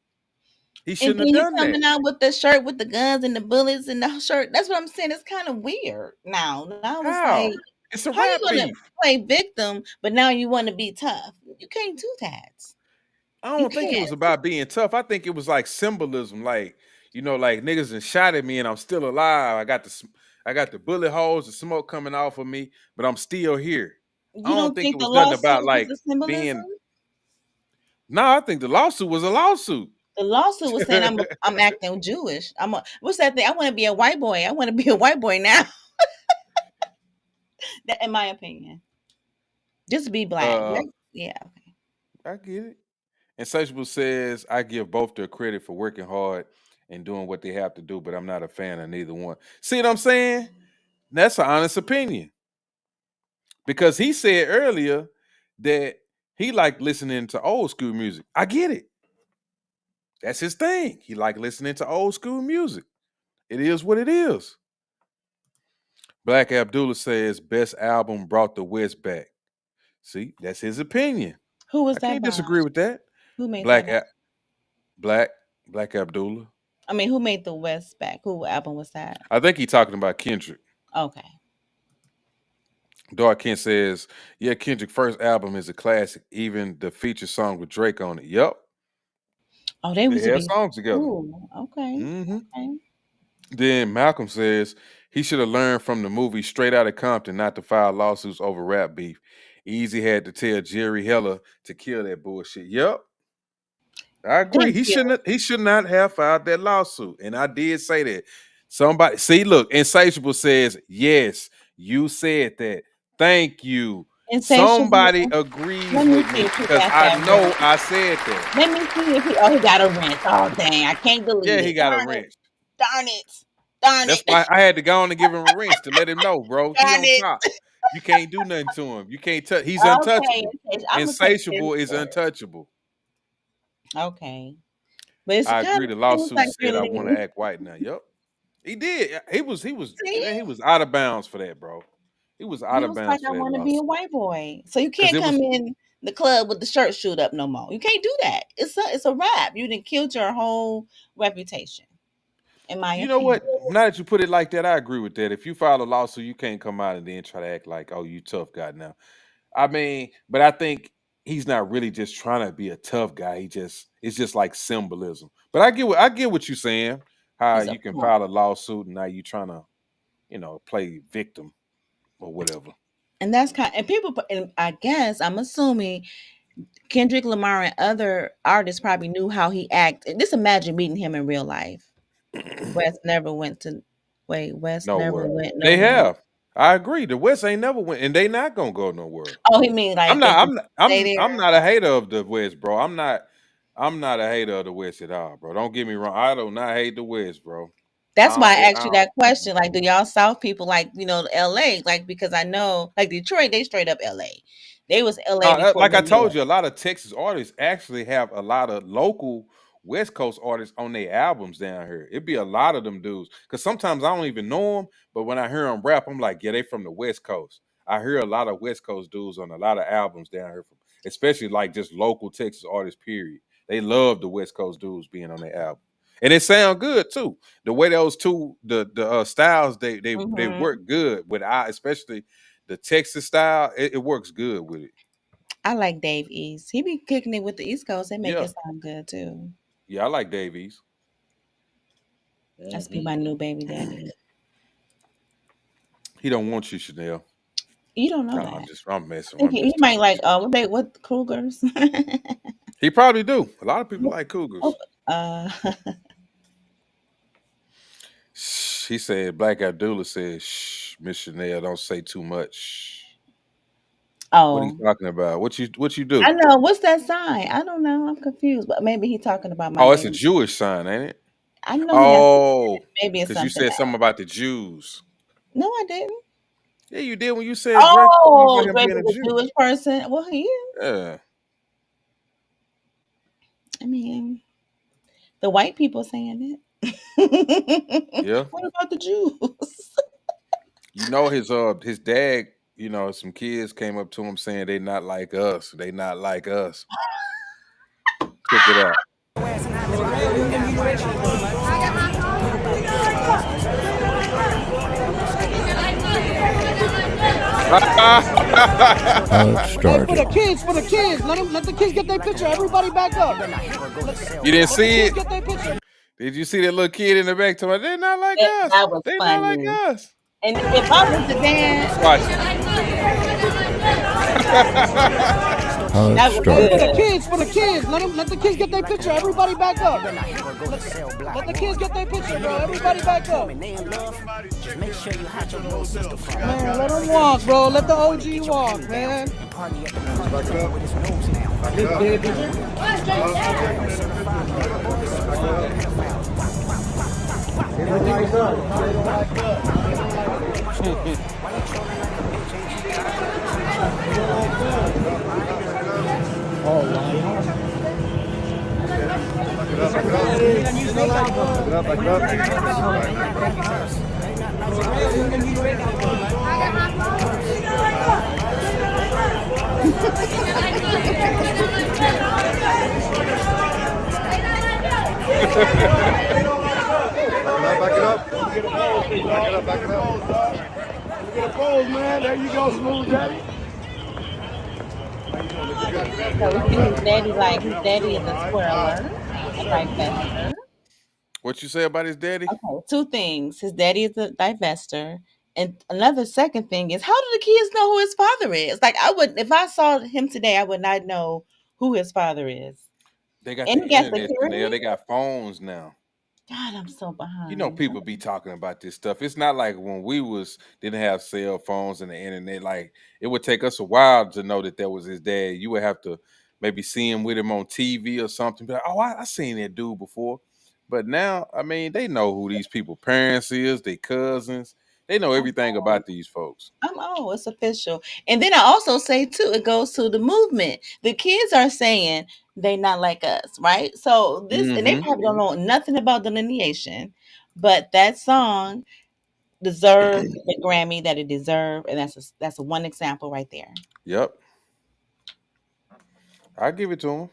S1: He
S5: And
S1: shouldn't
S5: then
S1: have
S5: he
S1: done that.
S5: coming out with the shirt with the guns and the bullets and the shirt. That's what I'm saying. It's kind of weird now. Now it's like,
S1: How? It's a
S5: how you
S1: rap
S5: gonna
S1: beef.
S5: play victim, but now you want to be tough? You can't do that.
S1: I
S5: You
S1: don't think it was
S5: can't.
S1: about being tough. I think it was like symbolism, like like niggas and shot at me and I'm still alive. I got the bullet holes, the smoke coming off of me, but I'm still here. I
S5: You
S1: don't
S5: don't
S1: think it
S5: think the
S1: was nothing about
S5: lawsuit was
S1: like
S5: a symbolism?
S1: being. No, I think the lawsuit was a lawsuit.
S5: The lawsuit was saying I'm acting Jewish. What's that thing? I want to be a white boy. I want to be a white boy now. That, in my opinion, just be black.
S1: uh,
S5: Black, yeah.
S1: I get it. Insatiable says, I give both their credit for working hard and doing what they have to do, but I'm not a fan of neither one. See what I'm saying? That's an honest opinion. Because he said earlier that he liked listening to old school music. I get it. That's his thing. He liked listening to old school music. It is what it is. Black Abdullah says, best album brought the West back. See, that's his opinion.
S5: Who was
S1: I
S5: that
S1: can't
S5: by?
S1: disagree with that.
S5: Who made that
S1: Black
S5: by?
S1: Black Black Abdullah.
S5: I mean, who made the West back? Who album was that?
S1: I think he's talking about Kendrick.
S5: Okay.
S1: Dark Kent says, yeah, Kendrick's first album is a classic. Even the feature song with Drake on it. Yep.
S5: Oh, they
S1: They
S5: was to
S1: had
S5: be.
S1: songs together.
S5: Ooh, okay.
S1: Hmm
S5: Okay.
S1: Then Malcolm says he should have learned from the movie Straight Outta Compton not to file lawsuits over rap beef. Easy had to tell Jerry Heller to kill that bullshit. Yep. I agree.
S5: Thank you.
S1: He should not have filed that lawsuit. And I did say that. Somebody see, look, Insatiable says, yes, you said that. Thank you. Somebody
S5: Insatiable.
S1: agrees
S5: Let me
S1: with
S5: see
S1: me
S5: if he
S1: because
S5: got
S1: I
S5: that
S1: know
S5: wrench.
S1: I said that.
S5: Let me see if he. Oh, he got a wrench. Oh, dang! I can't delete
S1: Yeah, he
S5: it.
S1: got a
S5: Darn it!
S1: wrench.
S5: Darn it! Darn
S1: That's
S5: it!
S1: why I had to go on and give him a wrench to let him know, bro. He
S5: Darn
S1: on
S5: it!
S1: top. You can't do nothing to him. You can't touch. He's
S5: Okay,
S1: untouchable.
S5: I'm gonna take a
S1: Insatiable is
S5: picture.
S1: untouchable.
S5: Okay, but it's
S1: I
S5: kind
S1: agree.
S5: of
S1: The
S5: seems
S1: lawsuit
S5: like
S1: said
S5: you're
S1: I want to
S5: leaning.
S1: act white now. Yep, he did.
S5: See,
S1: Man, he was out of bounds for that, bro. He was out
S5: he
S1: of
S5: was like,
S1: bounds
S5: "I
S1: for that
S5: want to be a
S1: lawsuit
S5: white boy," so you
S1: because
S5: can't
S1: it
S5: come
S1: was.
S5: in the club with the shirt shoot up no more. You can't do that. It's a wrap. You done killed your whole reputation, in my
S1: You know
S5: opinion.
S1: what? Now that you put it like that, I agree with that. If you file a lawsuit, you can't come out and then try to act like, oh, you tough guy now. I mean, but I think he's not really just trying to be a tough guy. It's just like symbolism. But I get what you're saying. How
S5: He's a
S1: you can
S5: punk,
S1: file a lawsuit and now you trying to, play victim or whatever.
S5: and that's kind. And people, and I guess I'm assuming Kendrick Lamar and other artists probably knew how he acted. Just imagine meeting him in real life. West never went to. Wait, West never
S1: Nowhere.
S5: went
S1: They
S5: nowhere.
S1: have. I agree. The West ain't never went, and they not gonna go nowhere.
S5: Oh, he mean like they just stay
S1: I'm
S5: there.
S1: not a hater of the West, bro. I'm not a hater of the West at all, bro. Don't get me wrong. I do not hate the West, bro.
S5: That's why I asked
S1: I
S5: you
S1: don't.
S5: that question. Like, do y'all South people like LA? Like, because I know like Detroit, they straight up LA. They was LA before
S1: Like I
S5: New
S1: told
S5: York.
S1: you, a lot of Texas artists actually have a lot of local West Coast artists on their albums down here. It'd be a lot of them dudes. Cause sometimes I don't even know them, but when I hear them rap, I'm like, yeah, they from the West Coast. I hear a lot of West Coast dudes on a lot of albums down here, especially like just local Texas artists. Period. They love the West Coast dudes being on their album, and it sound good too. The way those two the styles they
S5: Hmm.
S1: work good with especially the Texas style. It works good with it.
S5: I like Dave East. He be kicking it with the East Coast. They make
S1: Yeah.
S5: it sound good too.
S1: Yeah, I like Davies.
S5: That's be my new baby daddy.
S1: He don't want you, Chanel.
S5: You don't know
S1: No,
S5: that.
S1: I'm messing.
S5: Think
S1: I'm
S5: he
S1: just
S5: might
S1: talking
S5: like
S1: shit.
S5: what Cougars?
S1: He probably do. A lot of people like
S5: Oh,
S1: cougars.
S5: uh,
S1: Shh, he said Black Abdullah said, "Shh, Miss Chanel, don't say too much." What are you
S5: oh,
S1: talking about? What you do?
S5: I know. What's that sign? I don't know. I'm confused. But maybe he talking about my
S1: Oh, it's a
S5: baby.
S1: Jewish sign, ain't it?
S5: I know he has.
S1: Oh,
S5: Maybe it's
S1: because you
S5: something
S1: said something
S5: else.
S1: about the Jews.
S5: No, I didn't.
S1: Yeah, you did when you said Drake something about
S5: Oh,
S1: him
S5: Drake
S1: being a
S5: is a
S1: Jew.
S5: Jewish person. Well, he is.
S1: Yeah,
S5: I mean, the white people saying it.
S1: yeah.
S5: What about the Jews?
S1: You know his dad. Some kids came up to him saying they not like us. They not like us. Check it out.
S6: Hey, for the kids, let the kids get their picture. Everybody back up.
S1: You didn't
S6: Let the
S1: see
S6: kids
S1: it?
S6: get their picture.
S1: Did you see that little kid in the back talking about, they not like us.
S5: That was
S1: They not like
S5: funny.
S1: us.
S5: And if I was the dad,
S1: Watch it.
S5: that was
S6: Hey,
S5: good.
S6: for the kids, let the kids get their picture. Everybody back up. Let the kids get their picture, bro. Everybody back up. Man, let them walk, bro. Let the OG walk, man.
S3: Back it up. Back it up. Get a pose, man. There you go, Smooth Daddy.
S5: So we see his daddy is a twirler, a divester.
S1: What you say about his daddy?
S5: Okay, two things. His daddy is a divester. And another second thing is, how do the kids know who his father is? Like, I would, if I saw him today, I would not know who his father is.
S1: They got
S5: And
S1: the
S5: he got
S1: internet in there.
S5: security.
S1: They got phones now.
S5: God, I'm so behind.
S1: People be talking about this stuff. It's not like when we didn't have cell phones and the internet. Like it would take us a while to know that was his dad. You would have to maybe see him with him on TV or something. Be like, oh, I seen that dude before. But now, I mean, they know who these people parents is, their cousins. They know everything about these folks.
S5: It's official. And then I also say too, it goes to the movement. The kids are saying they not like us, right? So this, and they
S1: Mm-hmm.
S5: probably don't know nothing about delineation, but that song deserved the Grammy that it deserved, and that's a one example right there.
S1: Yep. I give it to him.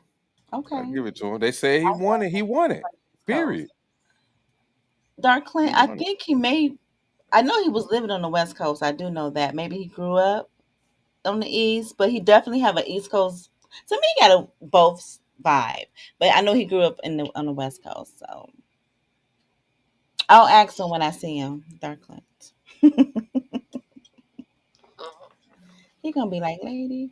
S1: I
S5: Okay.
S1: give it to him. They say he won it. He won it.
S5: Coast.
S1: Period.
S5: Dark
S1: He
S5: Clint, I
S1: won it.
S5: think he may. I know he was living on the West Coast. I do know that. Maybe he grew up on the East, but he definitely have an East Coast. To me, he got a both vibe. But I know he grew up on the West Coast, so I'll ask him when I see him. Dark Clint. He gonna be like, lady.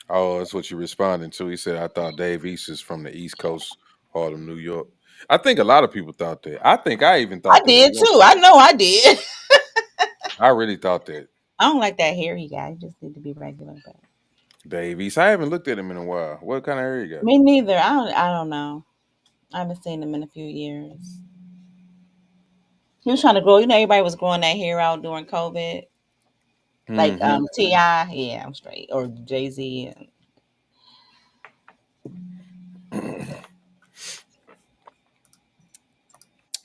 S1: Oh, that's what you're responding to. He said, I thought Dave East is from the East Coast, Harlem, New York. I think a lot of people thought that. I think I even
S5: I
S1: thought that at
S5: did
S1: one
S5: too.
S1: point.
S5: I know I did.
S1: I really thought that.
S5: I don't like that hairy guy. He just need to be regular. But
S1: Dave East. I haven't looked at him in a while. What kind of hair you got?
S5: me neither. I don't know. I haven't seen him in a few years. He was trying to grow. You know, everybody was growing that hair out during COVID. Like
S1: Mm-hmm.
S5: Ti, yeah, I'm straight, or Jay Z.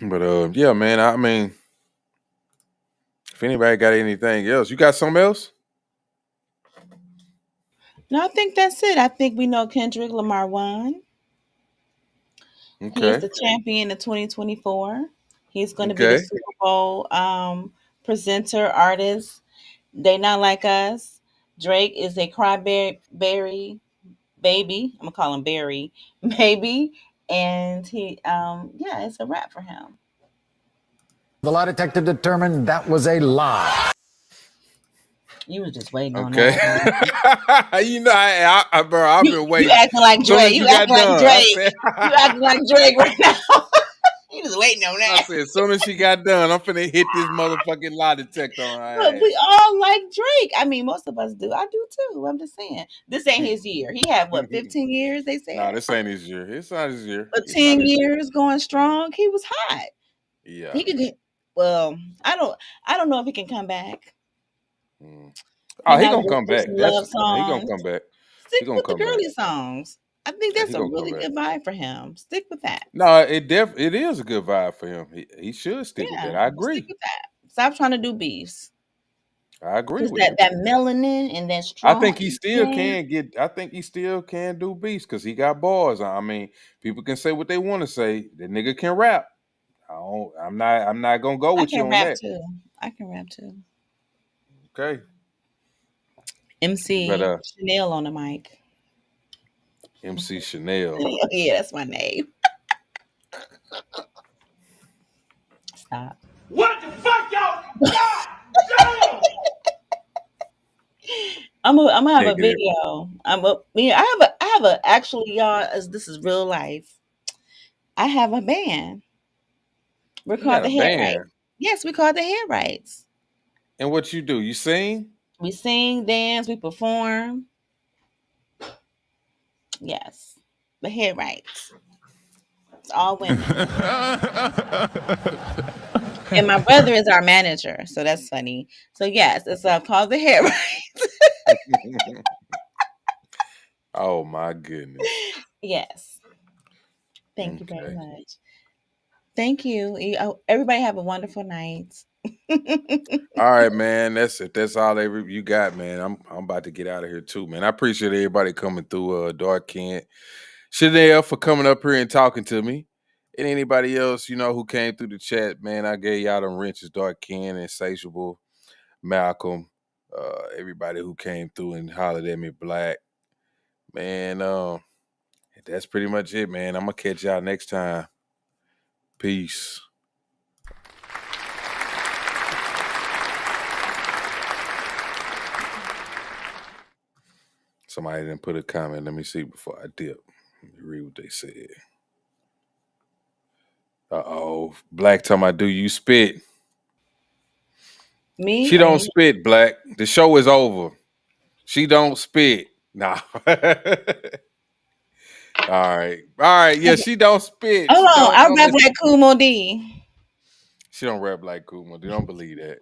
S1: But yeah, man. I mean, if anybody got anything else, you got something else?
S5: No, I think that's it. I think we know Kendrick Lamar won. He is
S1: Okay.
S5: the champion of 2024. He's going to be the
S1: Okay.
S5: Super Bowl presenter artist. They not like us. Drake is a cryberry baby. I'm gonna call him Barry baby, and he yeah, it's a wrap for him.
S9: The lie detector determined that was a lie.
S5: You was just waiting on
S1: Okay.
S5: that, huh?
S1: You know, bro, I've been
S5: You
S1: waiting.
S5: acting like
S1: As soon
S5: Drake.
S1: as
S5: You
S1: you got
S5: acting like
S1: done, I
S5: Drake.
S1: said,
S5: You acting like Drake right now. You just waiting on
S1: I
S5: that.
S1: said, as soon as she got done, I'm finna hit this motherfucking lie detector on
S5: But
S1: her
S5: we all like Drake. I mean, most of us do. I do too. I'm just saying. This ain't his year. He had
S1: ass.
S5: what, 15 years, they
S1: Nah,
S5: said?
S1: this ain't his year. It's not his year.
S5: But
S1: It's not
S5: 10
S1: his year.
S5: years going strong. He was hot.
S1: Yeah.
S5: He could get well, I don't know if he can come back.
S1: Mm.
S5: He
S1: Oh, he
S5: might
S1: gonna
S5: just
S1: come
S5: do
S1: back.
S5: some
S1: That's
S5: love
S1: he gonna
S5: songs.
S1: come back. He
S5: Stick
S1: gonna
S5: with the
S1: come back.
S5: girly songs. I think
S1: Yeah,
S5: that's
S1: he
S5: a
S1: gonna come
S5: really
S1: back.
S5: good vibe for him. Stick with that.
S1: No, it is a good vibe for him. He should stick with that.
S5: Yeah,
S1: I
S5: stick
S1: agree.
S5: with that. Stop trying to do beefs.
S1: I agree
S5: Because
S1: with
S5: that,
S1: you.
S5: that melanin and that
S1: I
S5: strong
S1: think he still
S5: skin,
S1: can get. I think he still can do beats because he got bars. I mean, people can say what they want to say. The nigga can rap. I don't, I'm not. I'm not gonna go
S5: I
S1: with you
S5: can
S1: on
S5: rap
S1: that.
S5: too. I can rap too.
S1: Okay, but
S5: MC Chanel on the mic.
S1: MC Chanel.
S5: Yeah, that's my name. Stop.
S3: What the fuck, y'all? God damn!
S5: I'm gonna have a
S1: Taking it.
S5: video. I have a actually, y'all, as this is real life. I have a band. We're
S1: You
S5: called
S1: got
S5: the
S1: a
S5: Head Right.
S1: band,
S5: Yes, we call the Head Rights.
S1: and what you do? You sing?
S5: We sing, dance, we perform. Yes, the Head Rights. It's all women. And my brother is our manager, so that's funny. So yes, it's called the Head Rights.
S1: Oh my goodness.
S5: Yes. Thank you very
S1: Okay.
S5: much. Thank you. Everybody have a wonderful night.
S1: All right, man. That's it. That's all you got, man. I'm about to get out of here too, man. I appreciate everybody coming through. Dark Kent, Chanel for coming up here and talking to me, and anybody else who came through the chat, man. I gave y'all them wrenches, Dark Kent, Insatiable, Malcolm, everybody who came through and hollered at me, Black, man. That's pretty much it, man. I'm gonna catch y'all next time. Peace. Somebody didn't put a comment. Let me see before I dip. Let me read what they said. Black talking about, do you spit?
S5: Me
S1: She
S5: or
S1: don't
S5: you?
S1: spit, Black. The show is over. She don't spit. Nah. All right. All right. Yeah, she don't spit.
S5: Hold
S1: She
S5: on,
S1: don't
S5: I
S1: don't
S5: rap
S1: listen.
S5: like Kumo D.
S1: She don't rap like Kuma. They don't believe that.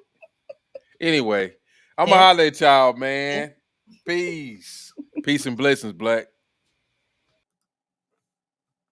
S1: Anyway, I'm
S5: Yeah.
S1: gonna holler at y'all, man. Peace. Peace and blessings, Black.